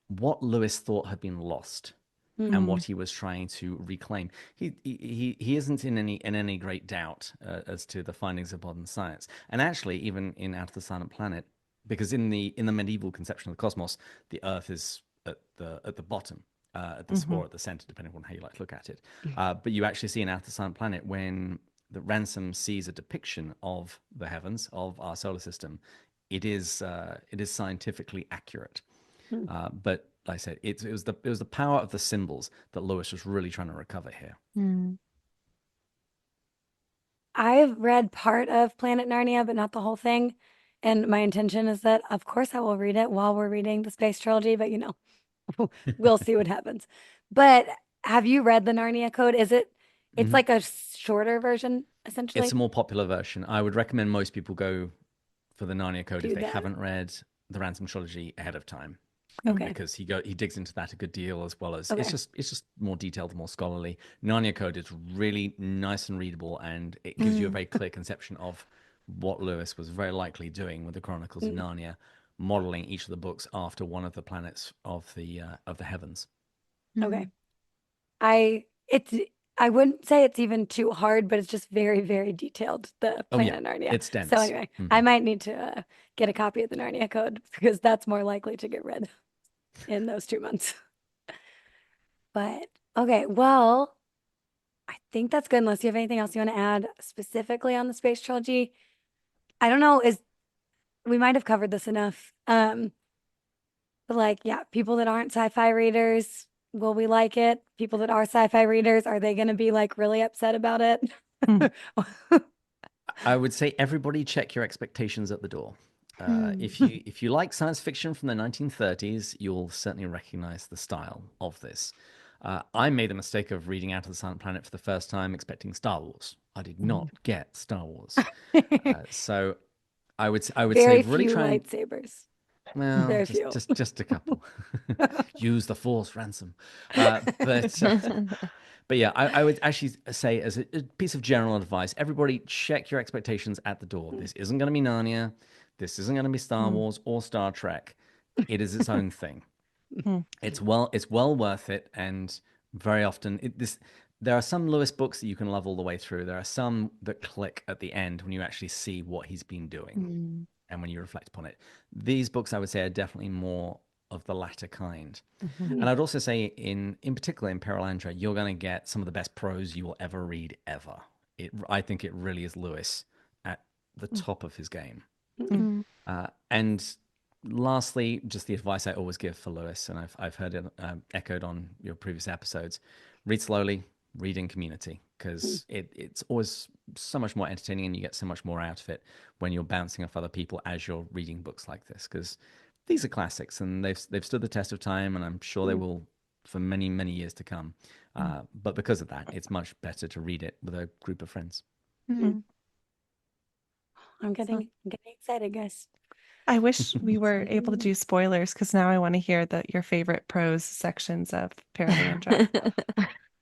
what Lewis thought had been lost and what he was trying to reclaim. He isn't in any great doubt as to the findings of modern science. And actually, even in Out of the Silent Planet, because in the medieval conception of the cosmos, the Earth is at the bottom, or at the center, depending on how you like to look at it. But you actually see in Out of the Silent Planet when the Ransom sees a depiction of the heavens of our solar system, it is scientifically accurate. Mm. But like I said, it was the power of the symbols that Lewis was really trying to recover here. Mm. I've read part of Planet Narnia, but not the whole thing. And my intention is that, of course, I will read it while we're reading the Space Trilogy, but we'll see what happens. But have you read the Narnia Code? It's Mhm. like a shorter version, It's a essentially. more popular version. I would recommend most people go for the Narnia Code if Do they that. haven't read the Ransom trilogy ahead of time, Okay. because he digs into that a good deal, as well as Okay. it's just more detailed, more scholarly. Narnia Code is really nice and readable, and it gives you a very clear conception of what Lewis was very likely doing with the Chronicles of Mm. Narnia, modeling each of the books after one of the planets of the heavens. Okay. I it's I wouldn't say it's even too hard, but it's just very, very detailed, the Oh yeah, Planet Narnia. it's So dense. anyway, I might need to get a copy of the Narnia Code because that's more likely to get read in those 2 months. But okay, well, I think that's good unless you have anything else you want to add specifically on the Space Trilogy. I don't know, is we might have covered this enough. But like, yeah, people that aren't sci-fi readers, will we like it? People that are sci-fi readers, are they going to be like really upset about it? I would say everybody check your expectations at the door. Mm. If you like science fiction from the 1930s, you'll certainly recognize the style of this. I made the mistake of reading Out of the Silent Planet for the first time, expecting Star Wars. I did not get Star Wars, so I would say Very really few try and, lightsabers. well, Very few. just a couple. Use the Force, Ransom. But but yeah, I would actually say, as a piece of general advice, everybody check your expectations at the door. This isn't going to be Narnia. This isn't going to be Star Wars or Star Trek. It is its own thing. It's well worth it, and very often there are some Lewis books that you can love all the way through. There are some that click at the end when you actually see what he's been doing Mm. and when you reflect upon it. These books, I would say, are definitely more of the latter kind. And I'd also say, in particular in Perelandra, you're going to get some of the best prose you will ever read ever. I think it really is Lewis at the top of his game. Mm. And lastly, just the advice I always give for Lewis, and I've heard it echoed on your previous episodes: read slowly, read in community, because it's always so much more entertaining, and you get so much more out of it when you're bouncing off other people as you're reading books like this. Because these are classics, and they've stood the test of time, and I'm sure they will for many many years to come. But because of that, it's much better to read it with a group of friends. Mm. I'm getting excited, guys. I wish we were able to do spoilers because now I want to hear your favorite prose sections of Paralandra.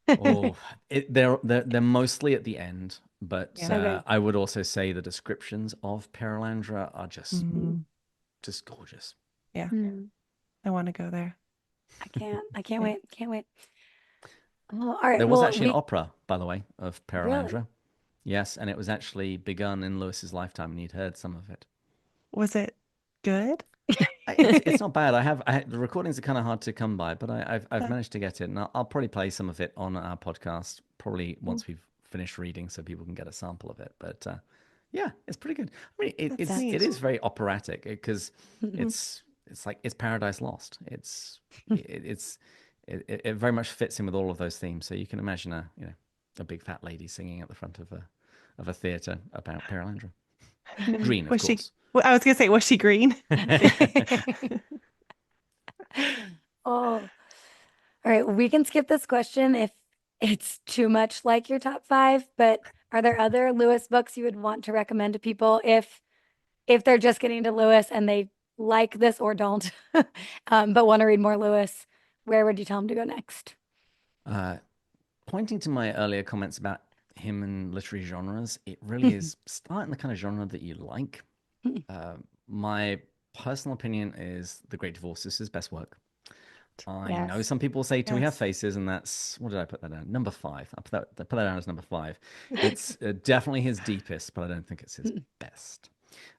Oh, they're mostly at the end, but Yeah. Okay. I would also say the descriptions of Perelandra are just Mhm. just gorgeous. Yeah, Mm. I want to go there. I can't wait. Can't wait. Oh, all right. There was Well, actually an opera, by the way, of really. Perelandra. Yes, and it was actually begun in Lewis's lifetime, and he'd heard some of it. Was it good? It's not bad. The recordings are kind of hard to come by, but I've Uh, managed to get it, and I'll probably play some of it on our podcast probably once we've finished reading, so people can get a sample of it. But yeah, it's pretty good. I mean, That's That's it neat. is very operatic because Mhm. it's like it's Paradise Lost. It very much fits in with all of those themes. So you can imagine a big fat lady singing at the front of a theater about Perelandra. Green, of Was she? course. Well, I was gonna say, was she green? Oh, all right. We can skip this question if it's too much like your top five, but are there other Lewis books you would want to recommend to people if they're just getting into Lewis and they like this or don't, but want to read more Lewis? Where would you tell them to go next? Uh, Pointing to my earlier comments about him and literary genres, it really is start in the kind of genre that you like. Uh, my personal opinion is The Great Divorce is his best work. I know Yes. some people say Till We Have Yes. Faces, and that's what did I put that down? Number five. I put that down as number five. It's definitely his deepest, but I don't think it's his best.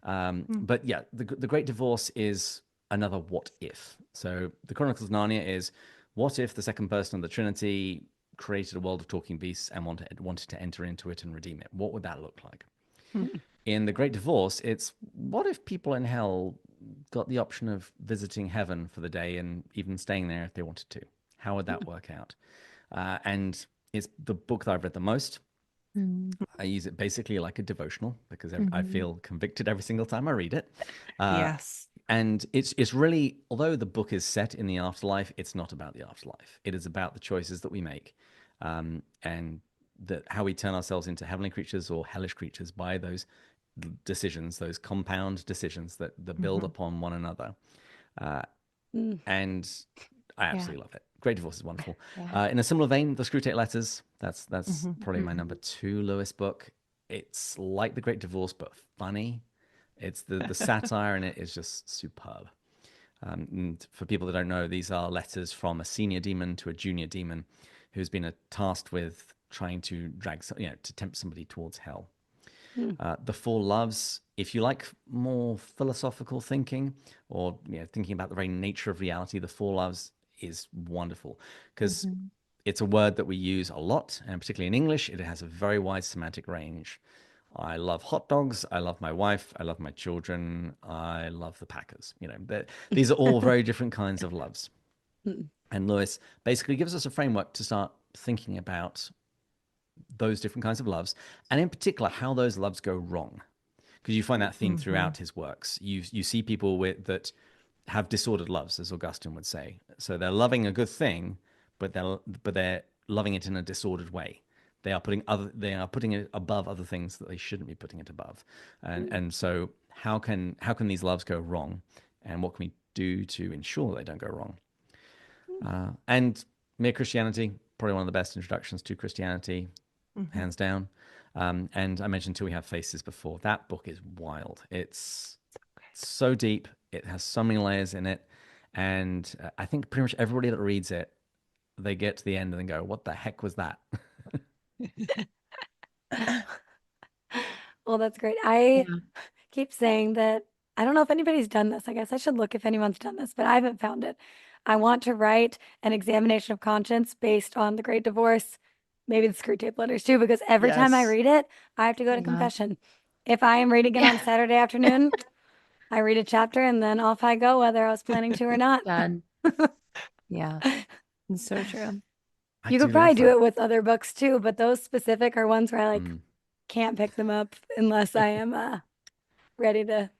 Mm. But yeah, the Great Divorce is another what if. So the Chronicles of Narnia is what if the second person of the Trinity created a world of talking beasts and wanted to enter into it and redeem it? What would that look like? Mm. In the Great Divorce, it's what if people in hell got the option of visiting heaven for the day and even staying there if they wanted to? How would that work out? And it's the book that I've read the most. Mm. I use it basically like a devotional because I Mhm. feel convicted every single time I read it. Uh, Yes. and it's really, although the book is set in the afterlife, it's not about the afterlife. It is about the choices that we make, and that how we turn ourselves into heavenly creatures or hellish creatures by those decisions, those compound decisions that build Mhm. upon one another. Uh, Mm. and I Yeah. absolutely love it. Great Divorce is wonderful. Yeah. In a similar vein, The Screwtape Letters. That's Mhm. probably my Mhm. number two Lewis book. It's like The Great Divorce, but funny. It's the satire in it is just superb. And for people that don't know, these are letters from a senior demon to a junior demon who's been tasked with trying to to tempt somebody towards hell. Mm. The Four Loves, if you like more philosophical thinking or thinking about the very nature of reality, The Four Loves is wonderful because Mhm. it's a word that we use a lot, and particularly in English, it has a very wide semantic range. I love hot dogs. I love my wife. I love my children. I love the Packers. These are all very different kinds of loves. Mm. And Lewis basically gives us a framework to start thinking about those different kinds of loves, and in particular, how those loves go wrong. Because you find that theme Mhm. throughout his works. You see people that have disordered loves, as Augustine would say. So they're loving a good thing, but they're loving it in a disordered way. They are putting it above other things that they shouldn't be putting it above. And so how can these loves go wrong, and what can we do to ensure they don't go wrong? And Mere Christianity, probably one of the best introductions to Christianity, Mhm. hands down. And I mentioned Till We Have Faces before. That book is wild. It's so deep. It has so many layers in it. And I think pretty much everybody that reads it, they get to the end and then go, what the heck was that? Well, that's great. I Yeah. keep saying that I don't know if anybody's done this. I guess I should look if anyone's done this, but I haven't found it. I want to write an examination of conscience based on the Great Divorce, maybe the screw tape letters too, because every time I Yes. read it, I have to go to Yeah. confession. If I am reading it on Yeah. Saturday afternoon, I read a chapter and then off I go, whether I was planning to or not. Done. Yeah. It's so true. I You could do probably love do that. it with other books too, but those specific are ones where I Mm. can't pick them up unless I am ready to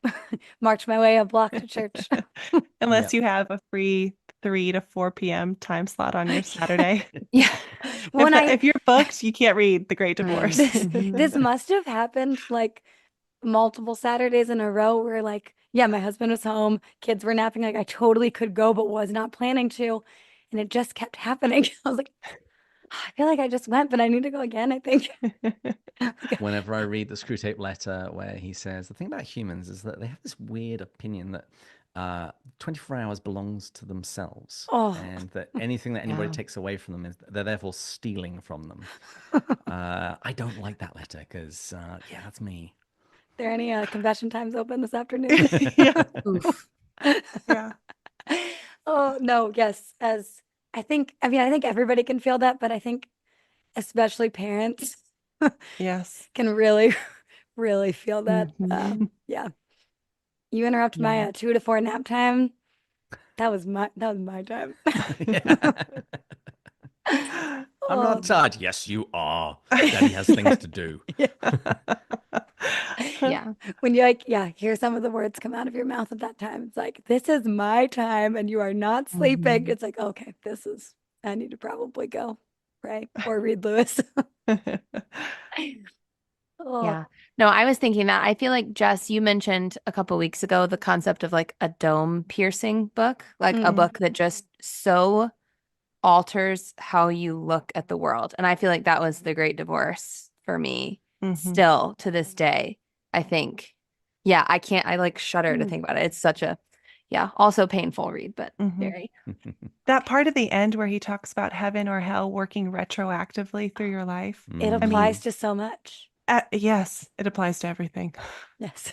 march my way a block to church. Yeah. Unless you have a free 3 to 4 p.m. time slot on your Saturday. Yeah. When I If you're booked, you can't read The Great Mm. Divorce. this must have happened like multiple Saturdays in a row where like yeah, my husband was home, kids were napping, like I totally could go but was not planning to, and it just kept happening. I was like, I feel like I just went, but I need to go again, I think. Like, Whenever I read the Screwtape letter where he says the thing about humans is that they have this weird opinion that uh, 24 hours belongs to themselves, Oh. and that anything that anybody Yeah. takes away from them is they're therefore stealing from them. I don't like that letter because, yeah, that's me. There any confession times open this afternoon? Yeah. Oof. Yeah. Oh, no, yes. I think everybody can feel that, but I think especially parents Yes. can really, really feel that. Mhm. Yeah. You interrupt my Yeah. 2 to 4 nap time. That was my time. Yeah. I'm Oh, not tired. Yes, you are. Daddy has things to do. yeah. Yeah. When you hear some of the words come out of your mouth at that time, it's like, this is my time and you are not sleeping. Mhm. It's like, okay, I need to probably go, right? Or read Lewis. Oh, Yeah. No, I was thinking that. I feel like, Jess, you mentioned a couple weeks ago the concept of like a dome piercing book, like a mm, book that just so alters how you look at the world. And I feel like that was The Great Divorce for me Mhm. still to this day. I think, yeah, I like shudder to Mm. think about it. It's such a, yeah, also painful read, but Mhm. very, That part at the end where he talks about heaven or hell working retroactively through your life. it Mm. applies to so much. Yes, it applies to everything. Yes.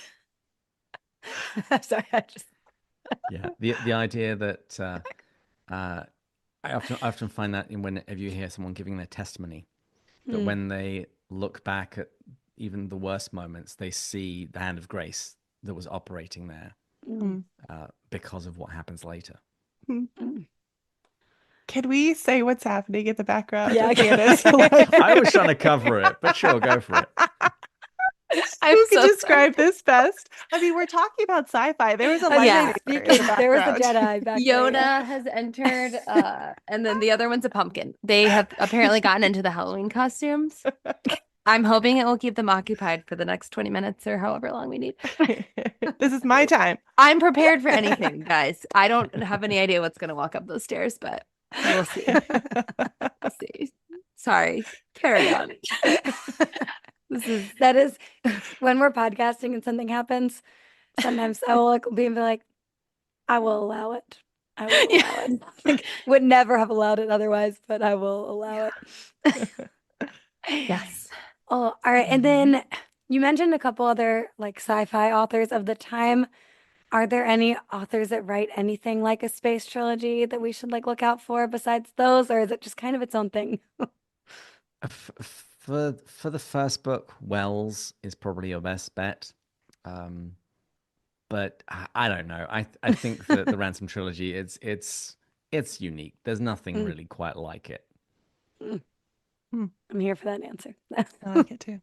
I'm sorry, Yeah, the idea that I often find that whenever you hear someone giving their testimony, that Mm, when they look back at even the worst moments, they see the hand of grace that was operating there mm, because of what happens later. mm. Can we say what's happening in the background? Yeah. At the end of I was trying to cover it, but sure, go for it. I'm Who could so describe this best? I mean, we're talking about sci-fi. There was a I was Yeah. like, lightsaber in the speaking, there was a background. Jedi back there. Yoda Yeah. has entered, and then the other one's a pumpkin. They have apparently gotten into the Halloween costumes. I'm hoping it will keep them occupied for the next 20 minutes or however long we need. This is my time. I'm prepared for anything, guys. I don't have any idea what's going to walk up those stairs, but we'll see. We'll see. Sorry. Carry on. That is when we're podcasting and something happens, sometimes I will be like, I will allow it. I will allow it. Like, would never have allowed it otherwise, but I will allow it. Yes. Oh, all right. And then you mentioned a couple other like sci-fi authors of the time. Are there any authors that write anything like a space trilogy that we should like look out for besides those, or is it just kind of its own thing? For the first book, Wells is probably your best bet. But I don't know. I think that the Ransom trilogy it's unique. There's nothing Mm. really quite like it. I'm here for that answer. I like it too.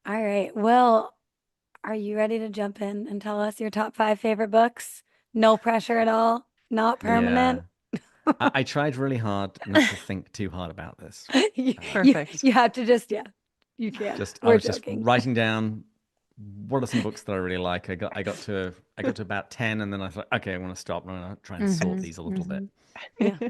All right. Well, are you ready to jump in and tell us your top 5 favorite books? No pressure at all. Not permanent. I tried really hard not to think too hard about this. Perfect. You have to just, you can't. I We're was just joking. writing down what are some books that I really like. I got to about 10, and then I thought, okay, I want to stop. I'm going to try and sort Mhm, these a little bit. Yeah.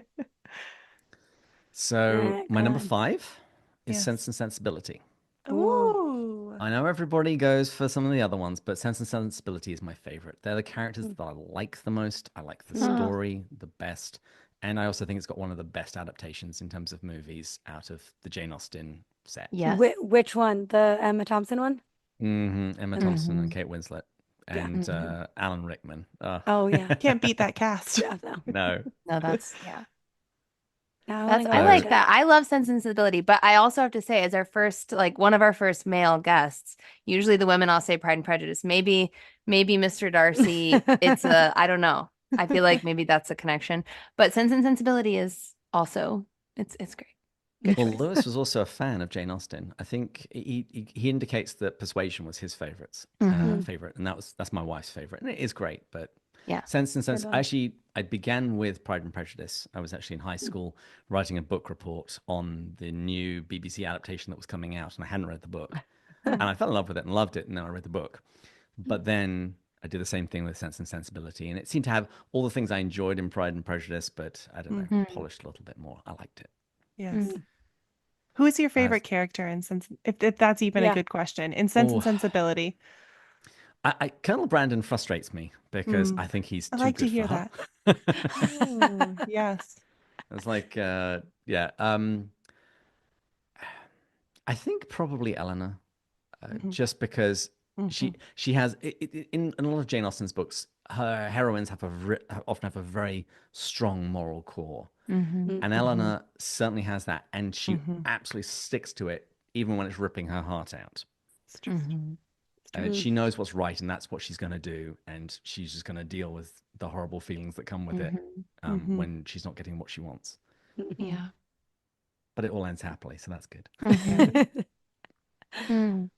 So Alright, my go number on. 5 is Yes. Sense and Sensibility. Ooh. I know everybody goes for some of the other ones, but Sense and Sensibility is my favorite. They're the characters that I like the most. I like the Mm. story the best. And I also think it's got one of the best adaptations in terms of movies out of the Jane Austen set. Yes. Which one? The Emma Thompson one? Emma Okay. Thompson and Mhm. Kate Winslet Yeah. and Mhm. Alan Rickman. Oh yeah. Can't beat that cast. Yeah, no. No. No, that's, yeah. Now I wanna That's, go I watch like it. that. I love Sense and Sensibility, but I also have to say, as our first, like one of our first male guests, usually the women all say Pride and Prejudice. Maybe Mr. Darcy, it's a, I don't know. I feel like maybe that's a connection, but Sense and Sensibility is also, it's great. Good Well, choice. Lewis was also a fan of Jane Austen. I think he indicates that Persuasion was his Mhm. favorite, and that's my wife's favorite, and it is great. But Yeah. Sense and Sense. Good one. I began with Pride and Prejudice. I was actually in high school writing a book report on the new BBC adaptation that was coming out, and I hadn't read the book, and I fell in love with it and loved it, and then I read the book. But then I did the same thing with Sense and Sensibility, and it seemed to have all the things I enjoyed in Pride and Prejudice, but I don't know, Mhm. polished a little bit more. I liked it. Yes. Mm. Who is your Uh, favorite character in Sense? If that's even a Yeah. good question in Sense and oh, Sensibility. Colonel Brandon frustrates me because Mm. I think he's I too like to good for hear her. that. Oh, yes. It's like, yeah. I think probably Eleanor, Hmm. just because Hmm. she has in a lot of Jane Austen's books, her heroines often have a very strong moral core, Mm-hmm. and Hmm. Eleanor certainly has that, and she Hmm. absolutely sticks to it even when it's ripping her heart out. It's true. Mm-hmm. It's true. She knows what's right, and that's what she's going to do, and she's just going to deal with the horrible feelings that come with it Mm-hmm. Hmm. when she's not getting what she wants. Yeah. But it all ends happily, so that's good. Mm-hmm. Yeah. Mm.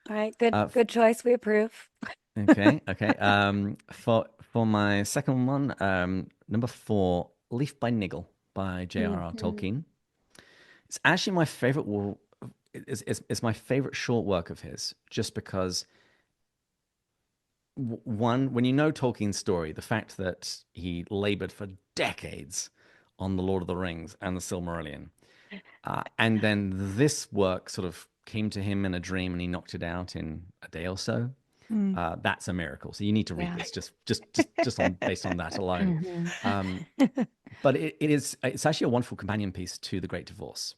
All right, good Uh, good choice. We approve. okay. For my second one, number 4, Leaf by Niggle by J.R.R. Mm. Tolkien. It's actually my favorite. It's my favorite short work of his, just because one, when you know Tolkien's story, the fact that he labored for decades on the Lord of the Rings and the Silmarillion, and then this work sort of came to him in a dream, and he knocked it out in a day or so. Mm. That's a miracle. So you need to read Yeah. this just on based on that alone. Mm-hmm. Um, but it's actually a wonderful companion piece to The Great Divorce,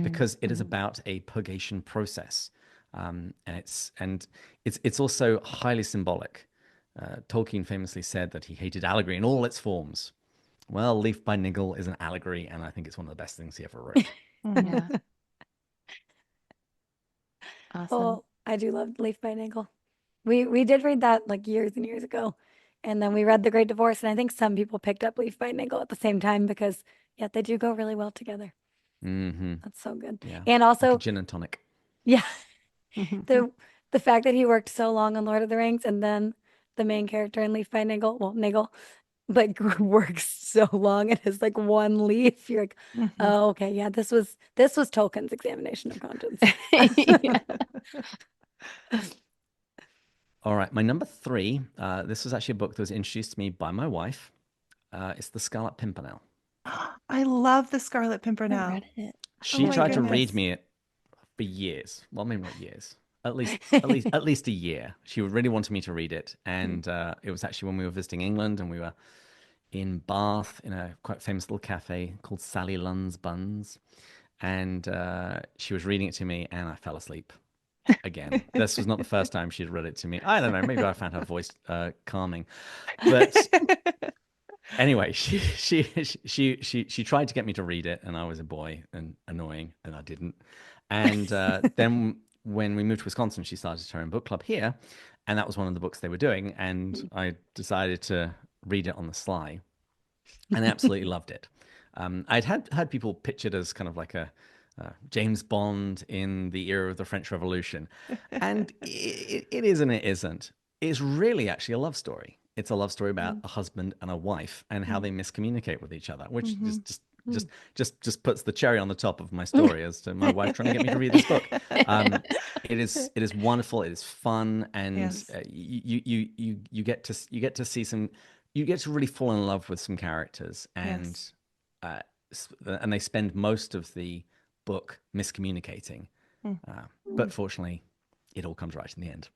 because it is about a purgation process, and it's also highly symbolic. Tolkien famously said that he hated allegory in all its forms. Well, Leaf by Niggle is an allegory, and I think it's one of the best things he ever wrote. Mhm. Yeah. Awesome. Oh, I do love Leaf by Nagel. We did read that like years and years ago. And then we read The Great Divorce, and I think some people picked up Leaf by Nagel at the same time because yeah, they do go really well together. Hmm. That's so good. Yeah, And like a also, gin and tonic. yeah, Mhm. the the fact that he worked so long on Lord of the Rings and then the main character in Leaf by Nagel, well, Nagel, like works so long and has like one leaf. You're like, Mhm. oh, okay, yeah, this was Tolkien's examination of conscience. Yeah. All right, my number 3. This was actually a book that was introduced to me by my wife. It's The Scarlet Pimpernel. I love the Scarlet I haven't Pimpernel. read it. Oh She my tried to read goodness. me it for years. Well, maybe not years. At least a year. She really wanted me to read it, and it was actually when we were visiting England, and we were in Bath in a quite famous little cafe called Sally Lunn's Buns, and she was reading it to me, and I fell asleep again. This was not the first time she'd read it to me. I don't know. Maybe I found her voice calming, but anyway, she tried to get me to read it, and I was a boy and annoying, and I didn't. And then when we moved to Wisconsin, she started her own book club here, and that was one of the books they were doing, and I decided to read it on the sly, and I absolutely loved it. I'd had people pitch it as kind of like a James Bond in the era of the French Revolution, and it is and it isn't. It's really actually a love story. It's a love story about a husband and a wife and how they miscommunicate with each other, which Mhm. just puts the cherry on the top of my story as to my wife trying to get me to read this book. It is wonderful. It is fun, and Yes. you get to see some, you get to really fall in love with some characters, Yes. uh, and they spend most of the book miscommunicating, Mm. but fortunately, it all comes right in the end.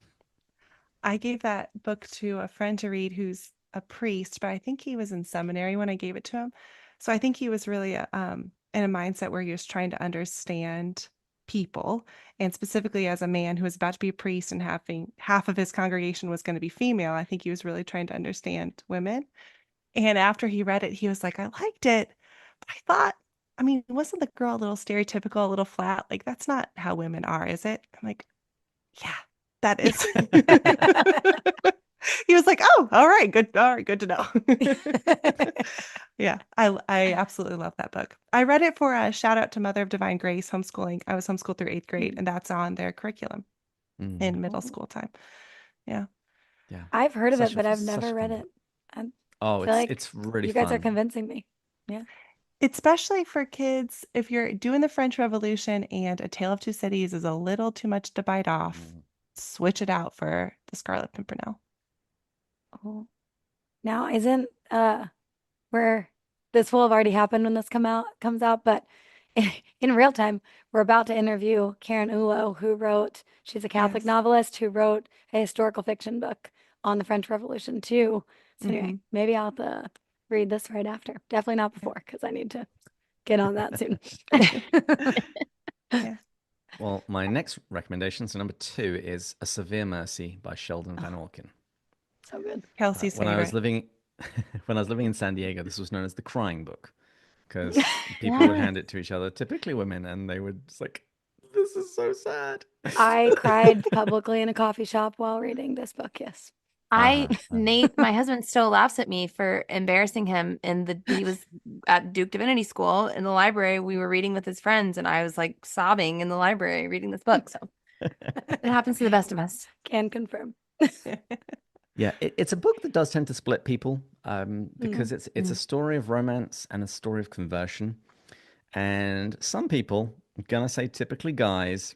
I gave that book to a friend to read who's a priest, but I think he was in seminary when I gave it to him. So I think he was really in a mindset where he was trying to understand people, and specifically as a man who was about to be a priest and having half of his congregation was going to be female. I think he was really trying to understand women. And after he read it, he was like, I liked it, but I thought, I mean, wasn't the girl a little stereotypical, a little flat? Like, that's not how women are, is it? I'm like, yeah, that is. He was like, "Oh, all right, good to know." Yeah, I absolutely love that book. I read it for a shout out to Mother of Divine Grace homeschooling. I was homeschooled through 8th grade, and that's on their curriculum Mm. in middle school time. Yeah. Yeah, I've heard of it, but I've such never a read fun it. book. I Oh, feel like it's really you guys are fun. convincing me. Yeah. Especially for kids, if you're doing the French Revolution and A Tale of Two Cities is a little too much to bite off, Mm. switch it out for The Scarlet Pimpernel. Oh. Now isn't where this will have already happened when this comes out, but in real time, we're about to interview Karen Ulo, she's a Catholic Yes. novelist who wrote a historical fiction book on the French Revolution too. So anyway, Mhm. maybe I'll have to read this right after. Definitely not Yeah. before, because I need to get on that soon. Yeah. Well, my next recommendation, so number 2, is A Severe Mercy by Sheldon Van Auken. So good. Kelsey's When I was favorite. living when I was living in San Diego, this was known as the crying book because people would hand it to each other, typically women, and they would just like, this is so sad. I cried publicly in a coffee shop while reading this book. Yes. Nate, my husband still laughs at me for embarrassing him he was at Duke Divinity School in the library. We were reading with his friends and I was like sobbing in the library reading this book. So it happens to the best of us. Can confirm. Yeah, it's a book that does tend to split people because it's a Mm. story of romance and a story of conversion. And some people, I'm gonna say typically guys,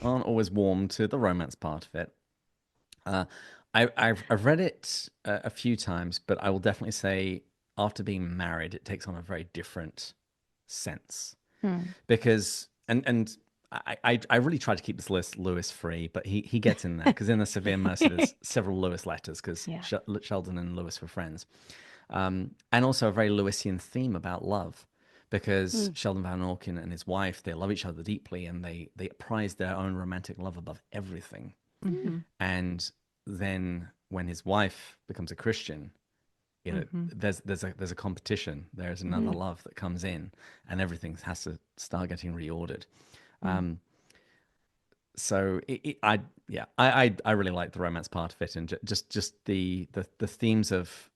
aren't always warm to the romance part of it. Uh, I've read it a few times, but I will definitely say after being married, it takes on a very different sense Hmm. because and I really try to keep this list Lewis free, but he gets in there because in the Severe Mercy there's several Lewis letters because Yeah. Sheldon and Lewis were friends, and also a very Lewisian theme about love because Sheldon Van Auken and his wife, they love each other deeply and they prize their own romantic love above everything. Mm-hmm. And then when his wife becomes a Christian, there's a competition. There's another love that comes in, and everything has to start getting reordered. So I really like the romance part of it, and just the themes of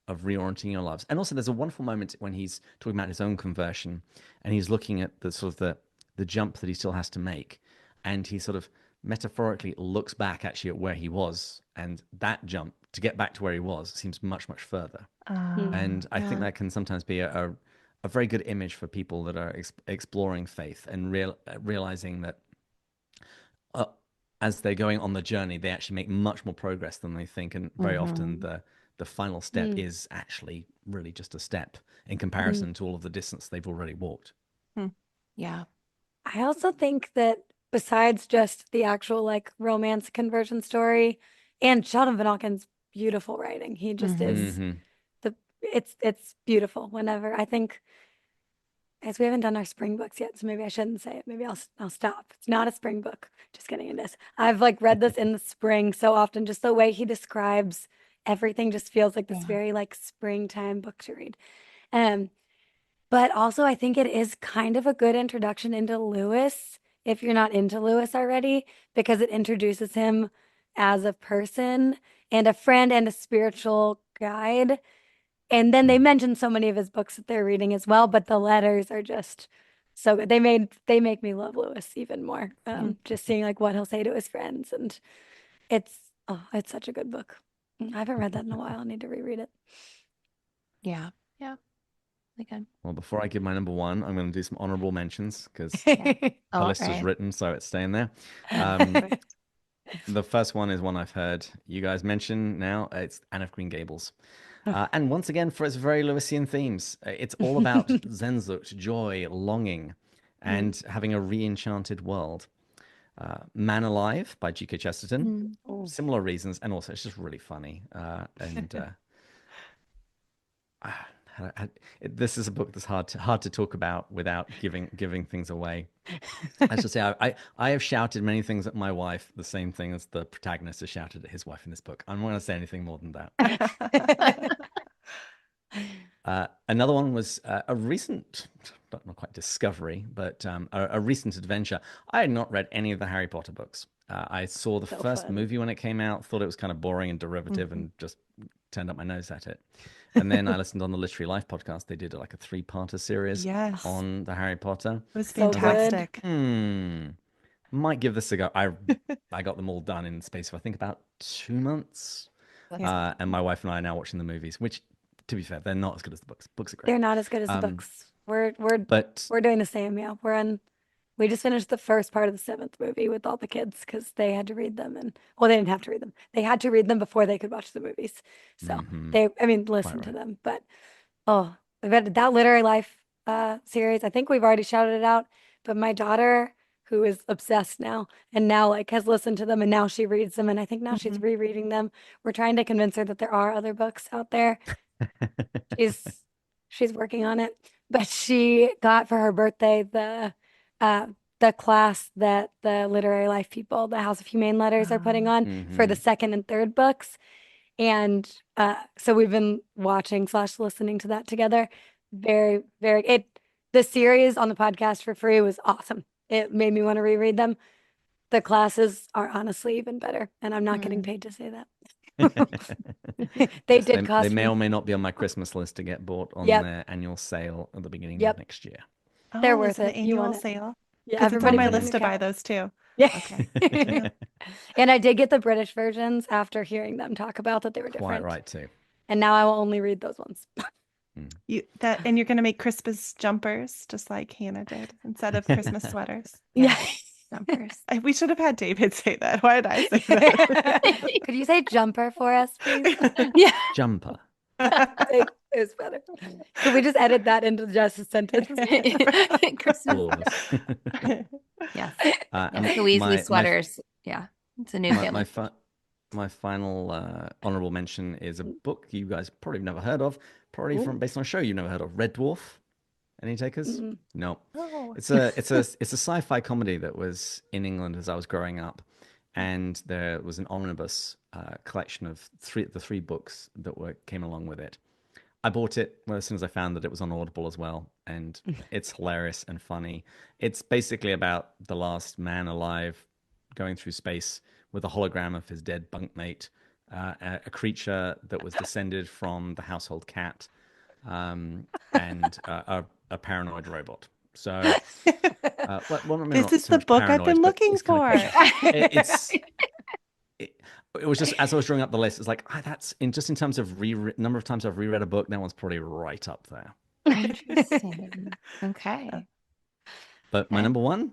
reorienting your lives. And also, there's a wonderful moment when he's talking about his own conversion, and he's looking at the sort of the jump that he still has to make, and he sort of metaphorically looks back actually at where he was, and that jump to get back to where he was seems much further. And I think that can sometimes be a very good image for people that are exploring faith and realizing that uh, as they're going on the journey, they actually make much more progress than they think, and very often the final step is actually really just a step in comparison to all of the distance they've already walked. Yeah. I also think that besides just the actual like romance conversion story and Sheldon Van Auken's beautiful writing, he just is Mm-hmm. it's beautiful whenever I think as we haven't done our spring books yet, so maybe I shouldn't say it. Maybe I'll stop. It's not a spring book. Just kidding, it is. I've like read this in the spring so often. Just the way he describes everything just feels like this very like springtime book to read. Um, but also I think it is kind of a good introduction into Lewis if you're not into Lewis already, because it introduces him as a person and a friend and a spiritual guide. And then they mention so many of his books that they're reading as well, but the letters are just so good. They make me love Lewis even more. Just seeing like what he'll say to his friends, and it's such a good book. I haven't read that in a while. I need to reread it. Yeah. Yeah. Okay. Well, before I give my number one, I'm going to do some honorable mentions because the Oh, list is right. written, so it's staying there. The first one is one I've heard you guys mention now. It's Anne of Green Gables. And once again, for its very Lewisian themes, it's all about Sehnsucht, joy, longing, and having a re-enchanted world. Man Alive by G.K. Chesterton, similar reasons, and also it's just really funny. This is a book that's hard to talk about without giving things away. I should say I have shouted many things at my wife, the same thing as the protagonist has shouted at his wife in this book. I'm not going to say anything more than that. Another one was a recent, not quite discovery, but a recent adventure. I had not read any of the Harry Potter books. I saw the first fun. movie when it came out, thought it was kind of boring and derivative, and just turned up my nose at it. And then I listened on the Literary Life podcast. They did like a 3-parter series Yes. on the Harry Potter. It was So good. fantastic. Might give this a go. I got them all done in the space of I think about 2 months. Yeah. And my wife and I are now watching the movies, which, to be fair, they're not as good as the books. Books are great. They're not as good as the books. But We're doing the same. Yeah, we just finished the first part of the 7th movie with all the kids because they had to read them, and well, they didn't have to read them. They had to read them before they could watch the movies. So listen right. to them. But oh, that Literary Life series. I think we've already shouted it out, but my daughter, who is obsessed now, and now like has listened to them, and now she reads them, and I think now she's Mhm. rereading them. We're trying to convince her that there are other books out there. She's she's working on it, but she got for her birthday uh the class that the Literary Life people, the House of Humane Letters, are putting on for the Mhm. second and third books. And so we've been watching slash listening to that together. Very, very the series on the podcast for free was awesome. It made me want to reread them. The classes are honestly even better, and I'm not getting Mm. paid to say that. They Yes, did they cost may or me. may not be on my Christmas list to get bought on Yep, their annual sale at the beginning of yep. next year. They're Oh, is worth it an it. You annual want it. sale? Yeah, Because it's on everybody my put it in list your to buy calendar. those too. Yeah. Okay. Yeah. And I did get the British versions after hearing them talk about that they were Quite different. right too. And now I will only read those ones. Mm. And you're gonna make Christmas jumpers just like Hannah did instead of Christmas sweaters. Yeah. Jumpers. We should have had David say that. Why did I say that? Could you say jumper for us, please? Yeah. Jumper. It was better. Could we just edit that into just a sentence? Christmas. Flawless. Yes. And Yes. The Weasley sweaters. Yeah. It's a new my family. my final honorable mention is a book you guys probably never heard of, probably Ooh. based on a show you've never heard of, Red Dwarf. Any takers? Mm-mm. No. Oh. It's a sci-fi comedy that was in England as I was growing up, and there was an omnibus collection of the three books that came along with it. I bought it as soon as I found that it was on Audible as well, and it's hilarious and funny. It's basically about the last man alive going through space with a hologram of his dead bunkmate, a creature that was descended from the household cat, and a paranoid robot. So, well, maybe This not is so the much book I've paranoid, been but looking it's kind of for. creepy. It's it, it was just as I was drawing up the list, it's like that's in terms of number of times I've reread a book, that one's probably right up there. Interesting. Okay. But my Okay. number one,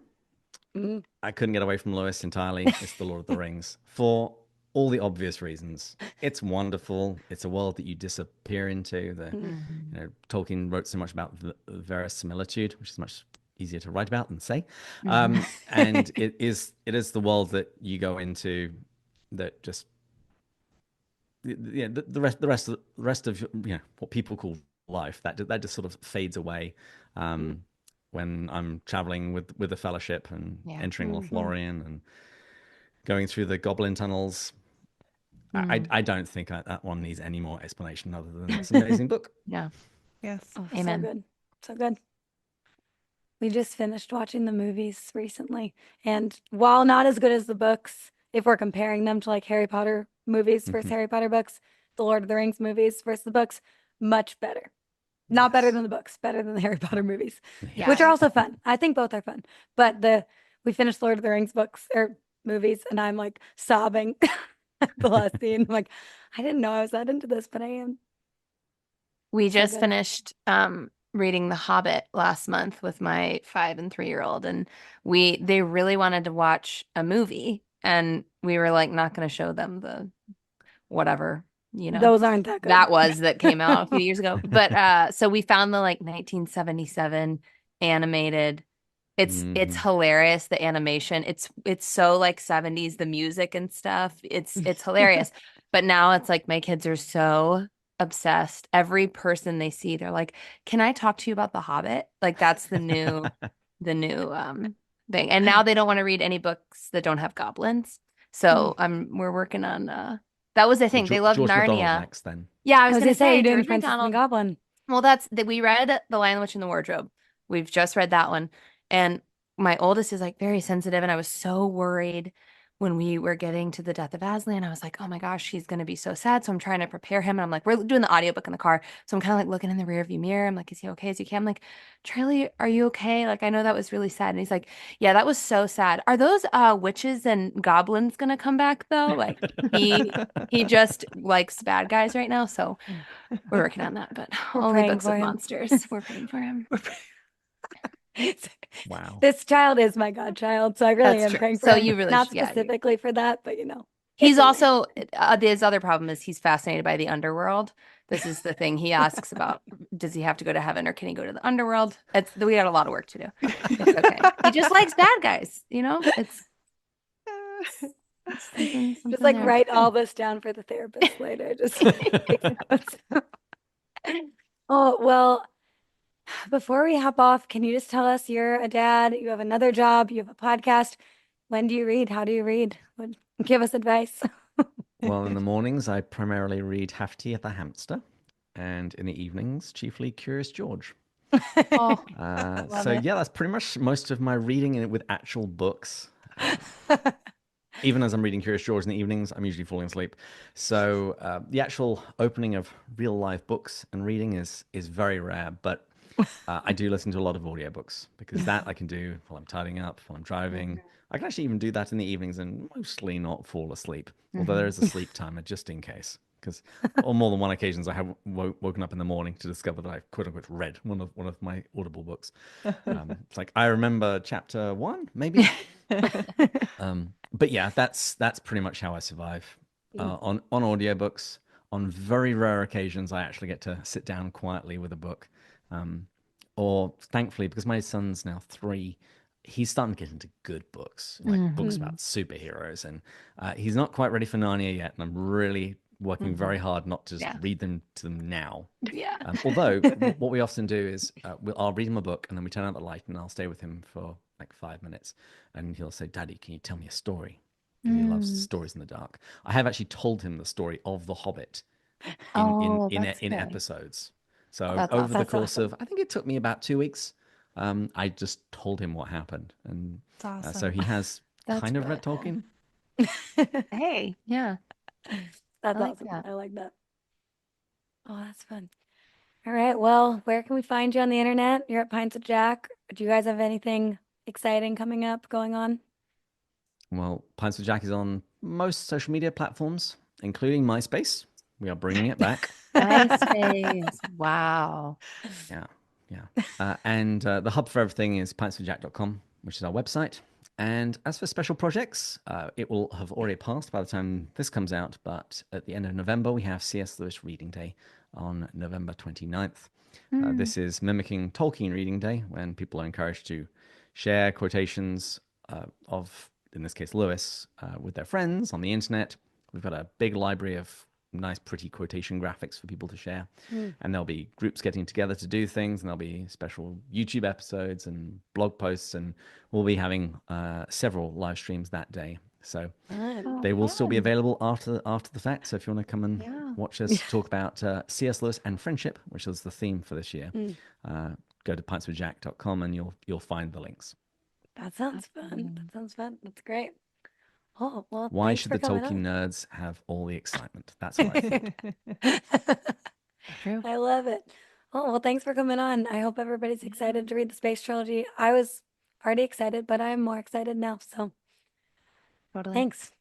Mm. I couldn't get away from Lewis entirely. It's The Lord of the Rings for all the obvious reasons. It's wonderful. It's a world that you disappear into. Mhm. Tolkien wrote so much about verisimilitude, which is much easier to write about than say. Mhm. And it is the world that you go into that just the rest of what people call life that just sort of fades away when I'm traveling with the Fellowship and Yeah. entering Mhm. Lothlorien and going through the Goblin tunnels. I Mm. I don't think that one needs any more explanation other than it's an amazing book. Yeah. Yes. Oh, so Amen. good. So good. We just finished watching the movies recently, and while not as good as the books, if we're comparing them to like Harry Potter movies versus Mhm. Harry Potter books, the Lord of the Rings movies versus the books, much better. Not better Yes. than the books, better than the Harry Potter movies, Yeah. which are Right. also fun. I think both are fun. But we finished Lord of the Rings books or movies, and I'm like sobbing at the last scene. I'm like, I didn't know I was that into this, but I am. We So just good. finished reading The Hobbit last month with my 5 and 3-year-old, and they really wanted to watch a movie, and we were like not going to show them the whatever, Those aren't that good. that came out a few years ago. But so we found the like 1977 animated. It's Mhm. hilarious, the animation. It's so like 70s, the music and stuff. It's hilarious. But now it's like my kids are so obsessed. Every person they see, they're like, "Can I talk to you about The Hobbit?" Like that's the new thing. And now they don't want to read any books that don't have goblins. So we're working on that was the Well, thing. They loved George MacDonald Narnia. next then. Yeah, I I was was gonna gonna say, are you say doing George Princess and the MacDonald. Goblin? Well, we read The Lion, the Witch, and the Wardrobe. We've just read that one. And my oldest is like very sensitive. And I was so worried when we were getting to the death of Aslan. I was like, oh my gosh, he's going to be so sad. So I'm trying to prepare him. And I'm like, we're doing the audiobook in the car. So I'm kind of like looking in the rear view mirror. I'm like, is he okay? Is he okay? I'm like, Charlie, are you okay? Like, I know that was really sad. And he's like, yeah, that was so sad. Are those witches and goblins going to come back though? Like he just likes bad guys right now. So we're working on that, but We're only praying books for with him. monsters. We're praying for him. Wow. This child is my godchild, so I really That's am true. praying for So him. you really Not should, yeah. specifically for that, but He's also his other problem is he's fascinated by the underworld. This is the thing he asks about. Does he have to go to heaven or can he go to the underworld? We got a lot of work to do. It's okay. He just likes bad guys, you know? It's something Just like there. write all this down for the therapist later. Just take notes. Oh, well, before we hop off, can you just tell us you're a dad, you have another job, you have a podcast. When do you read? How do you read? Give us advice. Well, in the mornings, I primarily read Hafty the Hamster, and in the evenings, chiefly Curious George. Oh, Love So it. yeah, that's pretty much most of my reading in it with actual books. Even as I'm reading Curious George in the evenings, I'm usually falling asleep. So the actual opening of real live books and reading is very rare, but I do listen to a lot of audiobooks because that I can do while I'm tidying up, while I'm driving. I can actually even do that in the evenings and mostly not fall asleep. Although there is a sleep timer just in case. Because on more than one occasions I have woken up in the morning to discover that I've quote unquote read one of my Audible books. It's like I remember chapter 1, maybe. But yeah, that's pretty much how I survive. On audiobooks. On very rare occasions, I actually get to sit down quietly with a book. Or thankfully, because my son's now 3, he's starting to get into good books, like books about superheroes, and he's not quite ready for Narnia yet. And I'm really working very hard not to just read them to them now. yeah. Although what we often do is I'll read him a book and then we turn out the light and I'll stay with him for like 5 minutes, and he'll say, "Daddy, can you tell me a story?" Because he loves stories in the dark. I have actually told him the story of The Hobbit in episodes. So That's over the That's course awesome. of, I think it took me about 2 weeks, I just told him what happened, and It's awesome. so he has That's kind of really read Tolkien. Hey, yeah. That's I like awesome. that. I like that. Oh, that's fun. All right. Well, where can we find you on the internet? You're at Pints with Jack. Do you guys have anything exciting coming up, going on? Well, Pints with Jack is on most social media platforms, including MySpace. We are bringing it back. MySpace. Wow. Yeah, yeah. And the hub for everything is pintswithjack.com, which is our website. And as for special projects, it will have already passed by the time this comes out. But at the end of November, we have C.S. Lewis Reading Day on November 29th. This is mimicking Tolkien Reading Day, when people are encouraged to share quotations of, in this case, Lewis, with their friends on the internet. We've got a big library of nice, pretty quotation graphics for people to share. And there'll be groups getting together to do things, and there'll be special YouTube episodes and blog posts, and we'll be having several live streams that day. So they will still be available after the fact. So if you want to come and watch us talk about C.S. Lewis and friendship, which is the theme for this year, go to pintswithjack.com and you'll find the links. That sounds fun. That sounds fun. That's great. Oh, well, Why thanks should for the coming Tolkien on. nerds have all the excitement? That's what I think. True. I love it. Oh, well, thanks for coming on. I hope everybody's excited to read the Space Trilogy. I was already excited, but I'm more excited now. So Totally. thanks.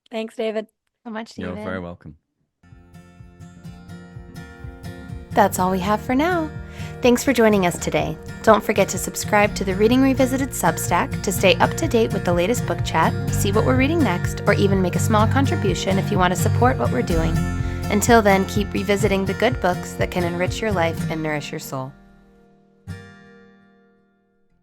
Thanks, David. So much, David. You're very welcome. That's all we have for now. Thanks for joining us today. Don't forget to subscribe to the Reading Revisited Substack to stay up to date with the latest book chat, see what we're reading next, or even make a small contribution if you want to support what we're doing. Until then, keep revisiting the good books that can enrich your life and nourish your soul.